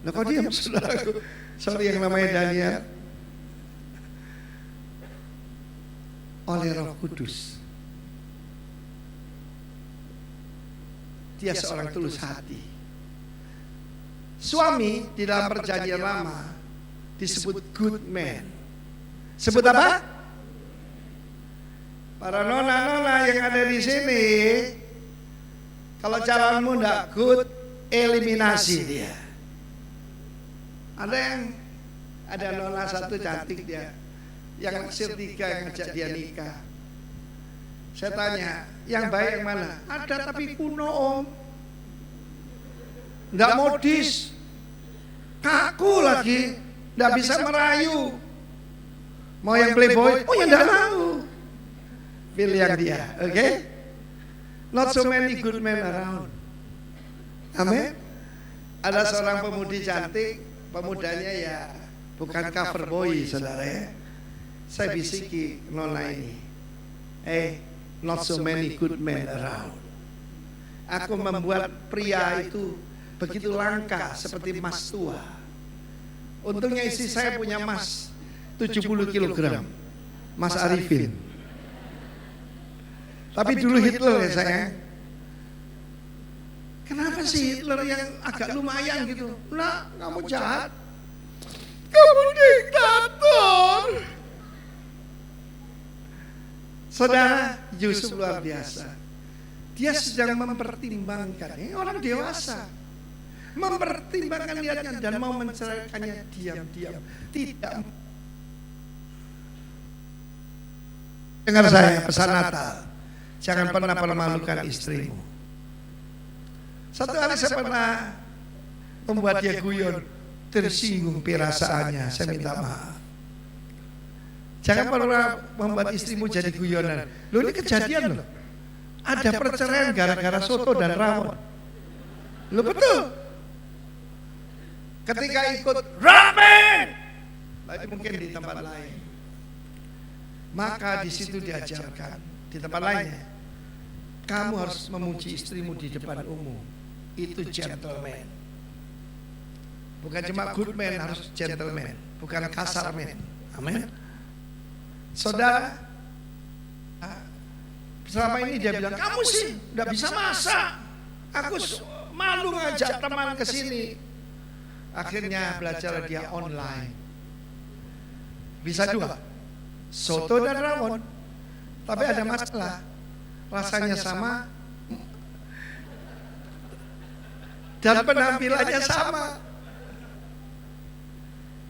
Loh, kok diam, saudaraku? Sorry, yang namanya Daniel. Oleh Roh Kudus. Dia seorang tulus hati. Suami di dalam perjanjian lama disebut good man. Sebut apa? Para nona-nona yang ada di sini, kalau calonmu tidak good, eliminasi dia. Ada nona satu cantik dia, yang naksir 3 yang ngajak dia nikah. Saya tanya, yang baik yang mana? Ada tapi kuno, om. Nggak modis, kaku lagi, nggak bisa merayu. Mau yang playboy? Oh, yang nggak mau. Pilih yang dia, oke? Not so many good men around. Amin. Ada seorang pemudi cantik, pemudanya ya bukan cover boy, saudara ya. Saya bisiki nona ini, not so many good men around. Aku membuat pria itu begitu langka seperti emas tua. Untungnya istri saya punya emas 70 kg, Mas Arifin. Tapi dulu Hitler ya sayang. Kenapa sih Hitler yang agak lumayan gitu? Nah, kamu jahat. Kamu diktator. Saudara, Yusuf luar biasa. Dia sedang mempertimbangkan, ini orang dewasa, mempertimbangkan niatnya dan mau menceraikannya diam-diam. Tidak. Dengar saya pesan Natal, jangan pernah permalukan istrimu. Satu kali saya pernah membuat dia guyon, tersinggung perasaannya, saya minta maaf. Jangan pernah membuat istrimu jadi guyonan. Loh, ini kejadian loh. Ada perceraian gara-gara soto dan rawon. Loh, betul. Ketika ikut ramen, tapi mungkin di tempat lain, maka di situ diajarkan di tempat lainnya, kamu harus memuji istrimu di depan umum. Itu gentleman. Bukan cuma good man, harus gentleman, bukan kasar man. Amin. Saudara, selama ini dia bilang, kamu sih nggak bisa masak. Aku malu ngajak teman ke sini. Akhirnya belajar dia online. Bisa 2, soto dan rawon. Tapi ada masalah, rasanya sama dan penampilannya sama.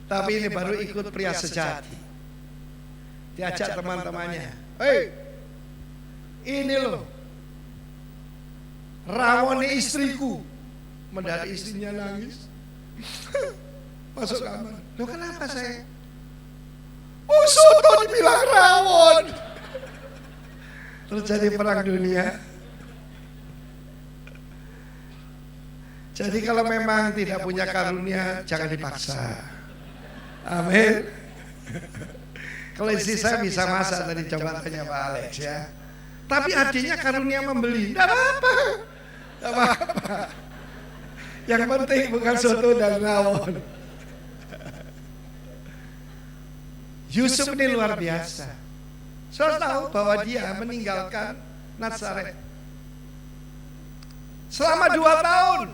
Tapi ini baru ikut pria sejati. Diajak teman-temannya, ini loh rawon istriku, Mendadak istrinya nangis. Masuk kamar. Loh kenapa saya? Oh soto dibilang rawon. Terjadi perang dunia. Jadi kalau memang tidak punya karunia, jangan dipaksa. Amin. Kalau istri saya bisa masak, tadi coba tanya Pak Alex ya. Tapi adiknya karunia membeli, tidak apa-apa. Tidak apa-apa. Yang penting bukan soto dan rawon. Yusuf ini luar biasa. Saudara tahu bahwa dia meninggalkan Nazaret selama 2 tahun.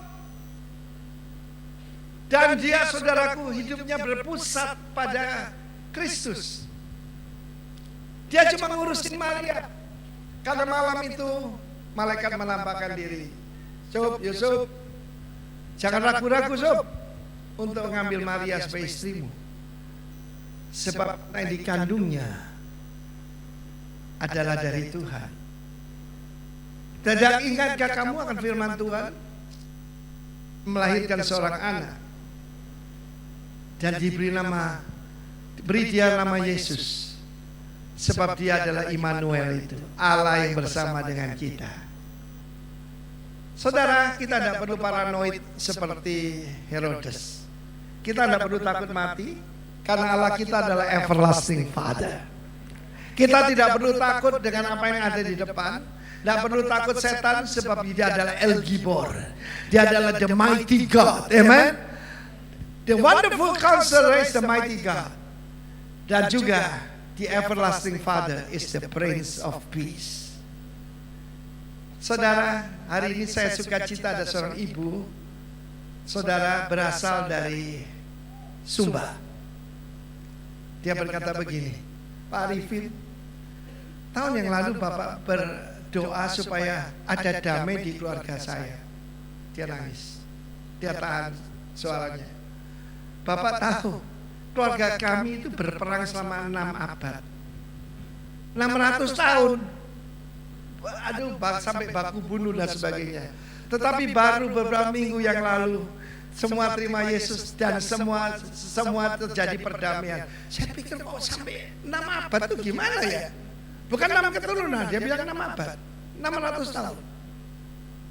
Dan dia, saudaraku, hidupnya berpusat pada Kristus. Dia cuma ngurusin Maria. Karena malam itu malaikat menampakkan diri. Yusuf, jangan ragu-ragu Yusuf untuk mengambil Maria sebagai istrimu. Sebab yang dikandungnya adalah dari Tuhan. Tidak ingatkah kamu akan firman Tuhan? Melahirkan seorang anak. Dan beri dia nama Yesus. Sebab dia adalah Immanuel itu, Allah yang bersama dengan kita. Saudara, kita tidak perlu paranoid seperti Herodes. Kita tidak perlu takut mati, karena Allah kita adalah everlasting Father. Kita tidak perlu takut dengan apa yang ada di depan. Tidak perlu takut setan, sebab dia adalah El Gibor. Dia adalah the mighty God. Amen. The wonderful counselor is the mighty God. Dan juga the everlasting Father is the Prince of Peace. Saudara, hari ini saya suka cita ada seorang ibu. Saudara berasal dari Sumba. Dia berkata begini, Pak Arifin, tahun yang lalu Bapak berdoa supaya ada damai di keluarga saya. Dia nangis. Dia tahan suaranya. Bapak tahu, keluarga kami itu berperang selama 6 abad. 600 tahun. Aduh, sampai baku bunuh dan sebagainya. Tetapi baru beberapa minggu yang lalu, semua terima Yesus dan semua terjadi perdamaian. Saya pikir kok sampai 6 abad itu gimana ya? Bukan 6 keturunan, dia bilang 6 abad. 600 tahun.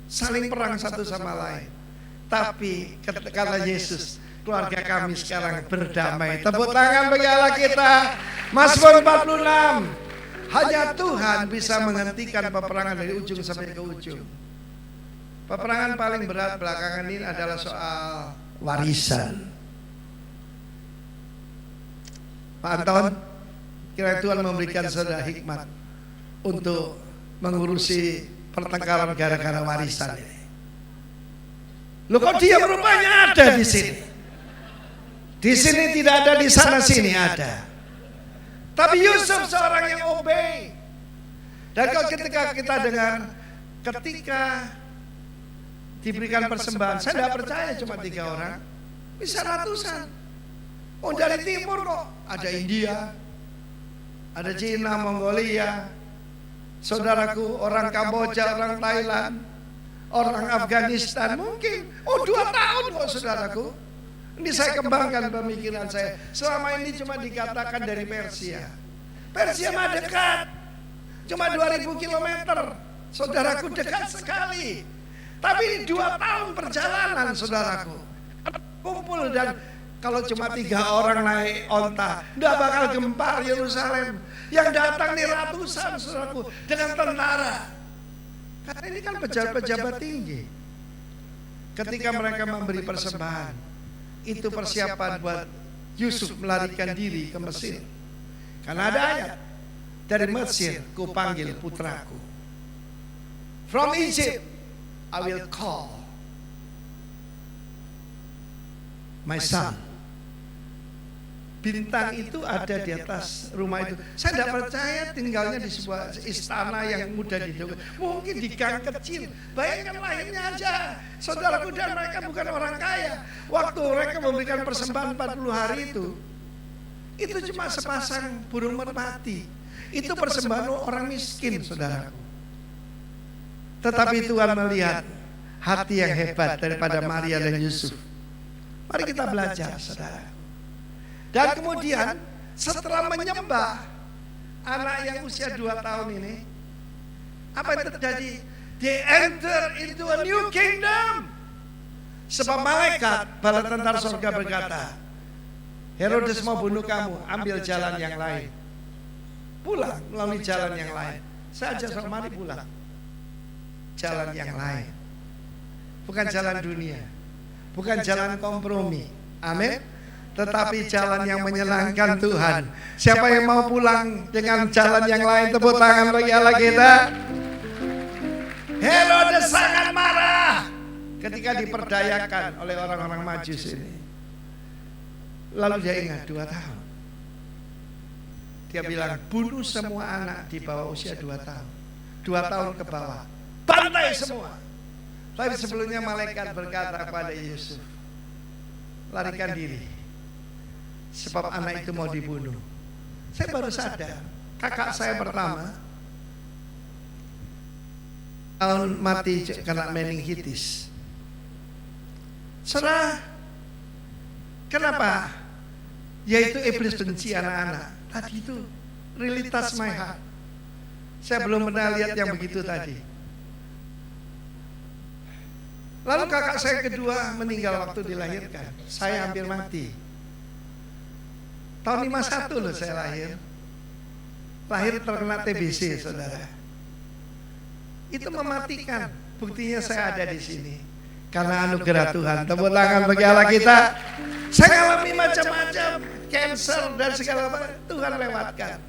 Saling perang satu sama lain. Tapi kata Yesus, keluarga kami sekarang berdamai. Tepuk tangan bagi Allah kita. Mazmur 46. Hanya Tuhan bisa menghentikan peperangan dari ujung sampai ke ujung. Peperangan paling berat belakangan ini adalah soal warisan. Pak Anton, kira Tuhan memberikan saudara hikmat untuk mengurusi pertengkaran gara-gara warisan ini. Loh kok dia rupanya ada di sini? Di sini tidak ada, di sana sini ada. Tapi Yusuf seorang yang obey. Dan kalau ketika kita dengar, ketika diberikan persembahan, saya tidak percaya cuma 3 orang, bisa ratusan. Oh dari timur kok, ada India, ada Cina, Mongolia, saudaraku orang Kamboja, orang Thailand, orang Afghanistan mungkin. Oh 2 tahun kok saudaraku. Ini saya kembangkan pemikiran saya. Selama ini cuma dikatakan dari Persia. Persia mah dekat. Cuma 2000 kilometer. Saudaraku dekat sekali. Tapi 2 tahun perjalanan saudaraku. Kumpul dan kalau cuma 3 orang naik onta, tidak bakal gempar Yerusalem. Yang datang nih ratusan saudaraku dengan tentara. Karena ini kan pejabat-pejabat tinggi. Ketika mereka memberi persembahan, itu persiapan buat Yusuf melarikan diri ke Mesir. Karena ada ayat, dari Mesir ku panggil putraku. From Egypt I will call my son. Bintang itu ada di atas rumah itu. Saya tidak percaya tinggalnya di sebuah istana yang mudah diduga. Mungkin di gang kecil. Bayangkan lahirnya aja. Saudaraku dan mereka bukan orang kaya. Waktu mereka memberikan persembahan 40 hari itu cuma sepasang burung merpati. Itu persembahan orang miskin, saudaraku. Tetapi Tuhan melihat hati yang hebat daripada Maria dan Yusuf. Mari kita belajar, saudara. Dan kemudian setelah menyembah anak yang usia 2 tahun ini, apa yang terjadi? They enter into a new kingdom. Sebab malaikat bala tentara surga berkata, Herodes mau bunuh kamu, ambil jalan yang lain. Pulang melalui jalan yang lain. Saya ajak sama mari pulang. Jalan yang lain. Bukan jalan dunia. Bukan jalan kompromi. Amin. Tetapi jalan yang menyenangkan Tuhan. Siapa yang mau pulang dengan jalan yang lain? Tepuk tangan bagi Allah kita. Herodes sangat marah ketika diperdayakan oleh orang-orang Majus ini. Lalu dia ingat 2 tahun. Dia bilang, bunuh semua anak di bawah usia 2 tahun. 2 tahun ke bawah, bantai semua. Tapi sebelumnya malaikat berkata kepada Yusuf, larikan diri, sebab anak itu mau dibunuh. Saya baru sadar, kakak saya pertama tahun mati karena meningitis. Saudara, kenapa? Yaitu iblis benci anak-anak. Tadi itu really touch my heart. Saya belum pernah lihat yang begitu tadi. Lalu kakak saya kedua meninggal waktu dilahirkan. Saya hampir mati. Tahun 51 loh saya lahir. Lahir terkena TBC, saudara. Itu mematikan. Buktinya saya ada di sini. Karena anugerah Tuhan. Tepuk tangan bagi Allah kita. Saya alami macam-macam, cancer dan segala macam. Tuhan lewatkan.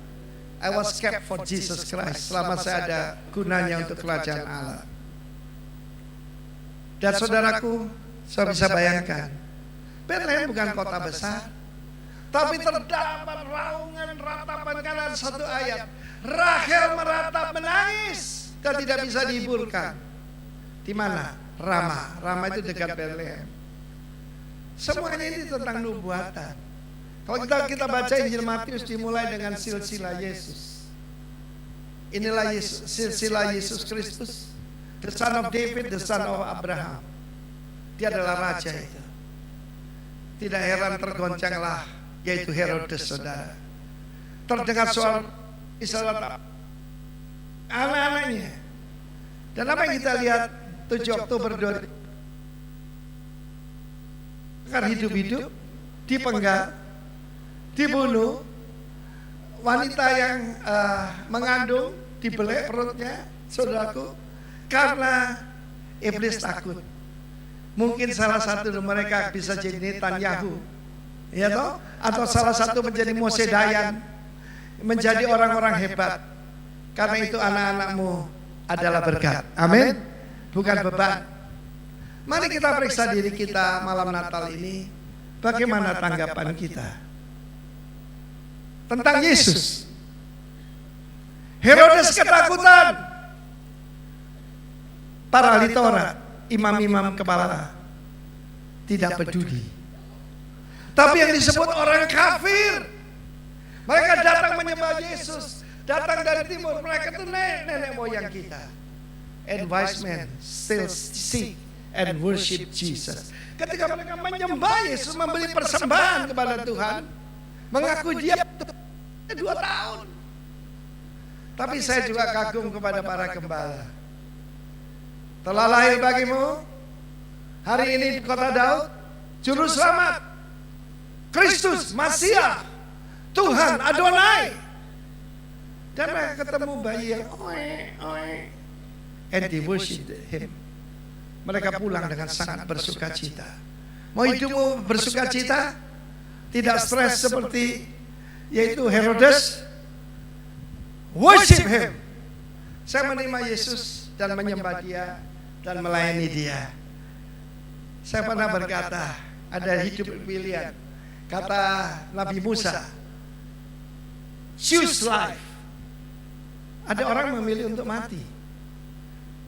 I was kept for Jesus Christ. Selama saya ada gunanya untuk kerajaan Allah. Dan saudaraku, saya bisa bayangkan, Bethlehem bukan kota besar, tapi terdapat raungan ratapan kanan 1 ayat. Rachel meratap menangis dan tidak bisa dihiburkan. Di mana? Rama. Rama itu dekat Bethlehem. Semuanya ini tentang nubuatan. Kalau kita baca Injil Matius dimulai dengan silsilah Yesus. Inilah Yesus, silsilah Yesus Kristus, the son of David, the son of Abraham. Dia adalah raja itu. Tidak heran tergoncanglah, yaitu Herodes, saudara. Terdengar soal Israel anak-anaknya. Dan apa yang kita lihat 7 Oktober 2000, akan hidup-hidup, dipenggal, dibunuh, wanita yang mengandung dibelek perutnya, saudaraku, karena iblis takut. Mungkin salah satu dari mereka bisa jadi Netanyahu, ya toh? Atau salah satu menjadi Mose Dayan, menjadi orang-orang hebat. Karena itu anak-anakmu adalah berkat. Amin. Bukan beban. Mari kita periksa diri kita malam Natal ini. Bagaimana tanggapan kita tentang Yesus? Herodes ketakutan. Para ahli Taurat, imam-imam kepala tidak peduli. Tapi yang disebut orang kafir, mereka datang menyembah Yesus, datang dari timur. Mereka itu nenek moyang kita. And wise men still seek and worship Jesus. Ketika mereka menyembah Yesus, memberi persembahan kepada Tuhan, mengaku dia 2 tahun. Tapi saya juga kagum kepada para gembala. Telah lahir bagimu hari ini di kota Daud Juru Selamat, Kristus, Masiah, Tuhan, Adonai. Dan mereka ketemu bayi yang and they worship him. Mereka pulang dengan sangat bersuka cita. Mau hidupmu bersuka cita, tidak stres seperti yaitu Herodes. Worship him. Saya menerima Yesus dan menyembah dia dan melayani dia. Saya pernah berkata, ada hidup pilihan. Kata Nabi Musa, choose life. Ada orang memilih untuk mati.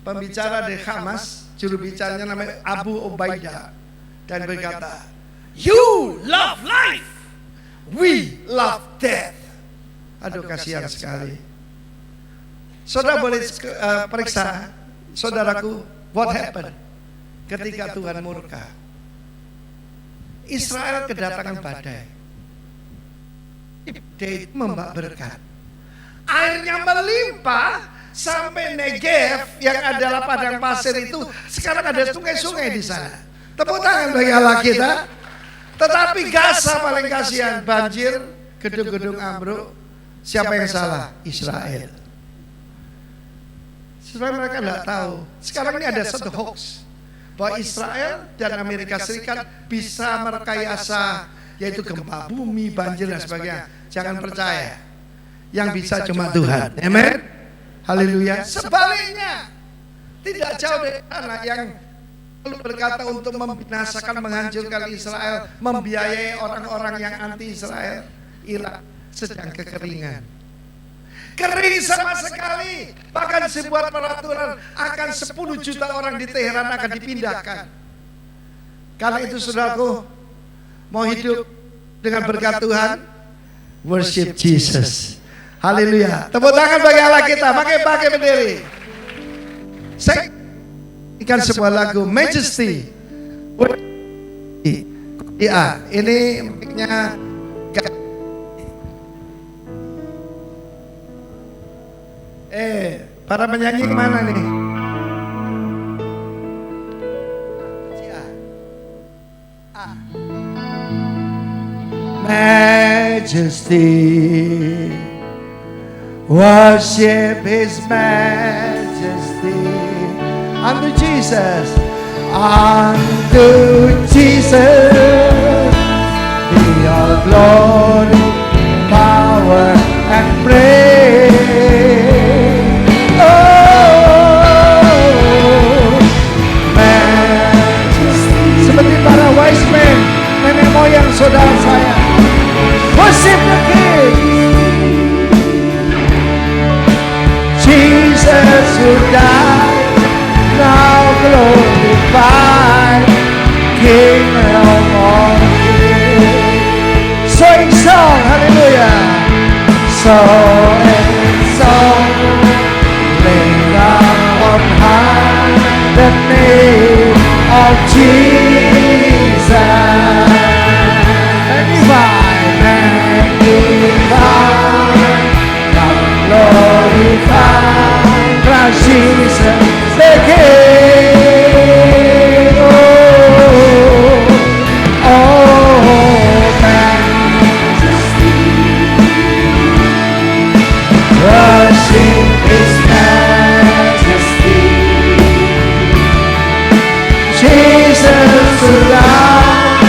Pembicara dari Hamas, juru bicaranya namanya Abu Ubaidah, dan berkata, you love life, we love death. Aduh, kasihan sekali. Saudara boleh periksa, saudaraku, what happened? ketika Tuhan murka. Israel kedatangan badai. Badai itu membawa berkat. Airnya melimpah sampai Negev yang adalah padang pasir itu sekarang ada sungai-sungai di sana. Tepuk tangan bagi Allah kita. Tetapi Gaza paling kasihan, banjir, gedung-gedung ambruk. Siapa yang salah? Israel. Supaya mereka tidak tahu. Sekarang ini ada satu hoax bahwa Israel dan Amerika Serikat bisa merekayasa, yaitu gempa bumi, banjir dan sebagainya. Jangan percaya. Yang bisa cuma Tuhan. Amen. Haleluya. Sebaliknya, tidak jauh dari sana yang berkata untuk membinasakan, menghancurkan Israel, membiayai orang-orang yang anti Israel. Irak sedang kekeringan. Kering sama sekali. Bahkan sebuah peraturan akan 10 juta orang di Teheran akan dipindahkan. Karena itu saudaraku, mau hidup dengan berkat Tuhan, worship Jesus. Haleluya. Tepuk tangan bagi Allah kita. Pakai berdiri. Saya ikan sebuah lagu Majesty. Iya, ini mic-nya para penyanyi kemana nih? Majesty, worship His Majesty. Unto Jesus, be all glory, power, and praise. Seperti para wise men, nenek moyang saudara saya, worship the King. Jesus who died, now glorified, King of all kings. Sing song, hallelujah. So and so, lift up on high the name of Jesus. Magnify, come glorify, Christ Jesus the King. Majesty, worship His Majesty. Jesus who died,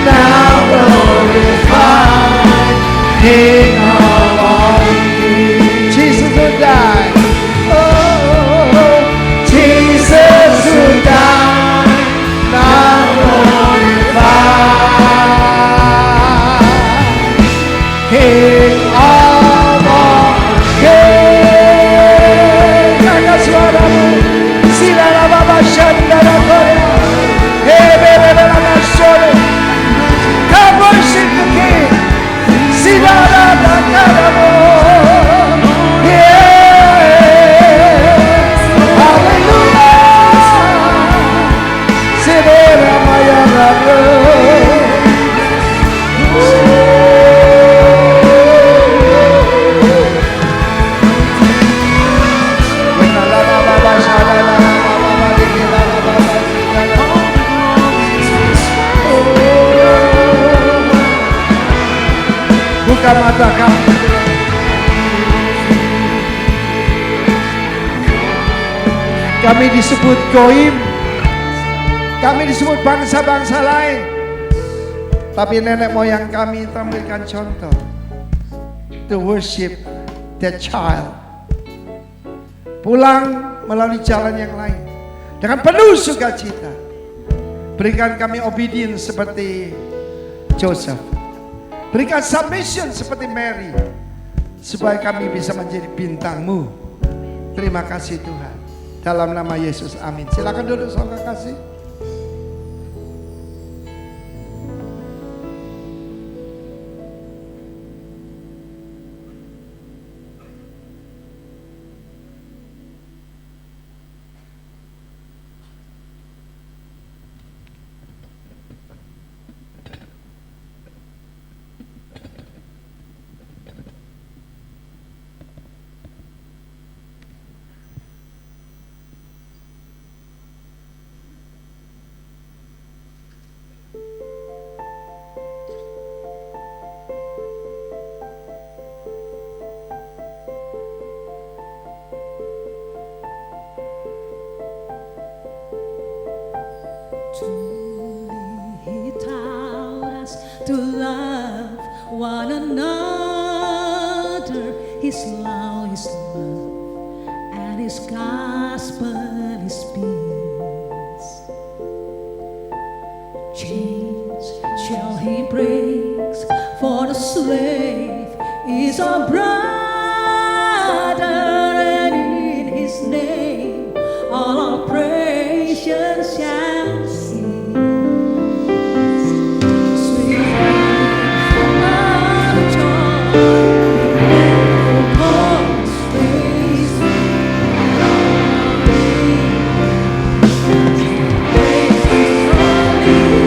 now glorified, King of all kings. Jesus who died, Jesus who died, now glorified, King of all kings. Angkat suaramu, silalah Bapa Shandara Korea. Come worship the King. Sidara Dakaramo. Hallelujah. Sidera Maya Rabu. Buka mata kamu. Kami disebut goim, kami disebut bangsa-bangsa lain, tapi nenek moyang kami tampilkan contoh to worship the child. Pulang melalui jalan yang lain dengan penuh sukacita. Berikan kami obedience seperti Joseph. Berikan submission seperti Mary, supaya kami bisa menjadi bintang-Mu. Terima kasih Tuhan. Dalam nama Yesus, amin. Silakan duduk saudara kasih. to love one another. His love is love, and His gospel is peace. Chains shall He breaks, for the slave is our brother, and in His name all oppression shall cease. Sweet of joy, God's face, praise His holy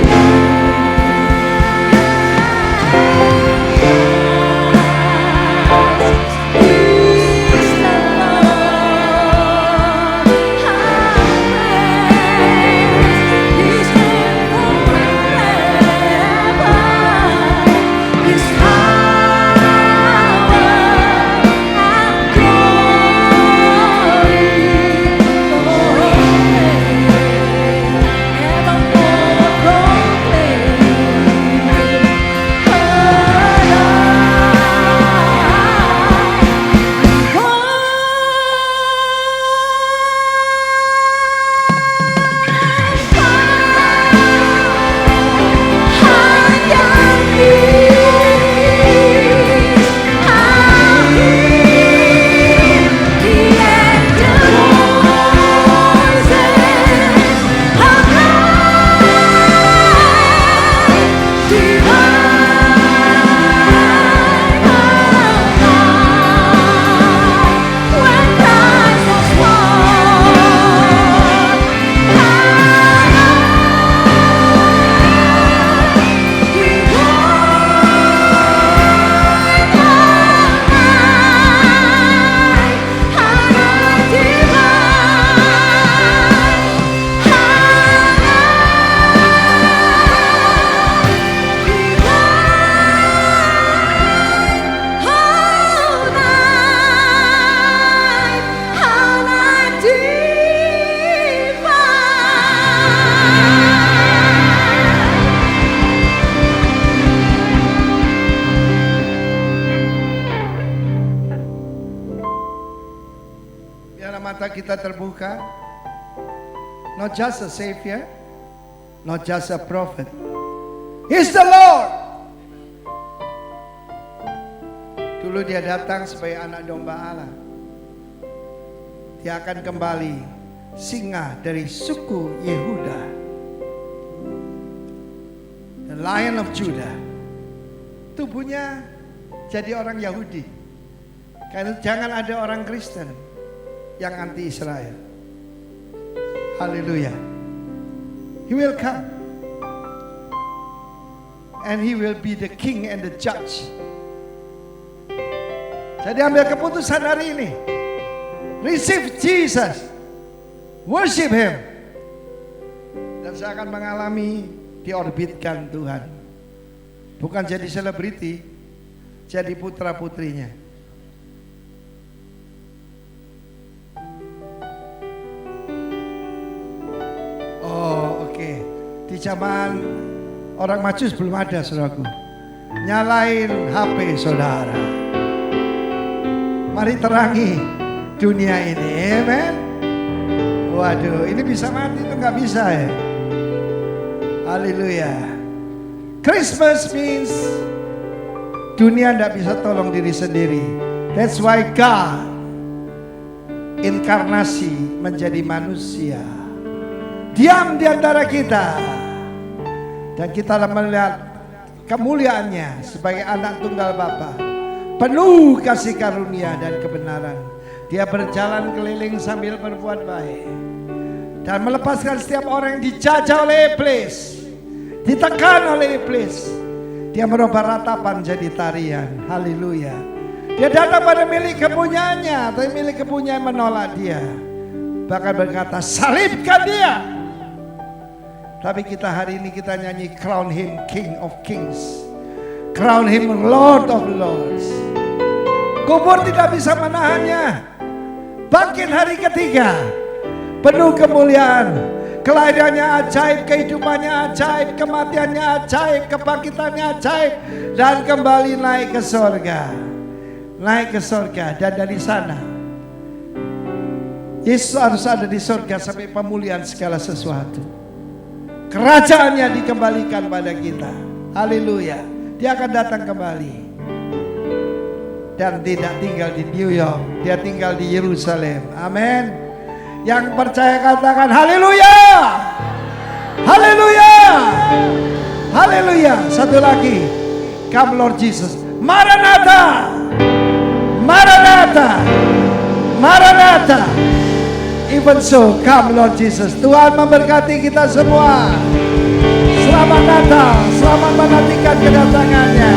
Mata kita terbuka. Not just a savior, not just a prophet. He's the Lord. Dulu dia datang sebagai anak domba Allah. Dia akan kembali singa dari suku Yehuda, the Lion of Judah. Tubuhnya jadi orang Yahudi. Karena jangan ada orang Kristen yang anti Israel. Haleluya. He will come, and He will be the king and the judge. Jadi ambil keputusan hari ini. Receive Jesus, worship Him, dan saya akan mengalami diorbitkan Tuhan. Bukan jadi selebriti, jadi putra putrinya. Di zaman orang Majus belum ada, saudaraku. Nyalain HP saudara. Mari terangi dunia ini, amen. Waduh, ini bisa mati itu nggak bisa ya. Haleluya. Christmas means dunia nggak bisa tolong diri sendiri. That's why God inkarnasi menjadi manusia, diam di antara kita. Dan kita melihat kemuliaannya sebagai anak tunggal Bapa, penuh kasih karunia dan kebenaran. Dia berjalan keliling sambil berbuat baik dan melepaskan setiap orang yang dijajah oleh iblis, ditekan oleh iblis. Dia merubah ratapan jadi tarian. Haleluya. Dia datang pada milik kepunyaannya, tapi milik kepunyaan menolak dia, bahkan berkata, salibkan dia. Tapi kita hari ini kita nyanyi, crown Him King of Kings, crown Him Lord of Lords. Kubur tidak bisa menahannya. Bangkit hari ketiga, penuh kemuliaan, Kelahirannya ajaib, kehidupannya ajaib, kematiannya ajaib, kebangkitannya ajaib, dan kembali naik ke surga. Naik ke surga, dan dari sana Yesus harus ada di surga sampai pemulihan segala sesuatu. Kerajaannya dikembalikan pada kita. Haleluya. Dia akan datang kembali. Dan tidak tinggal di New York, dia tinggal di Yerusalem. Amin. Yang percaya katakan haleluya. Haleluya. Haleluya. Satu lagi. Come Lord Jesus. Maranatha. Maranatha. Maranatha. Even so, come Lord Jesus. Tuhan memberkati kita semua. Selamat datang, selamat menantikan kedatangannya.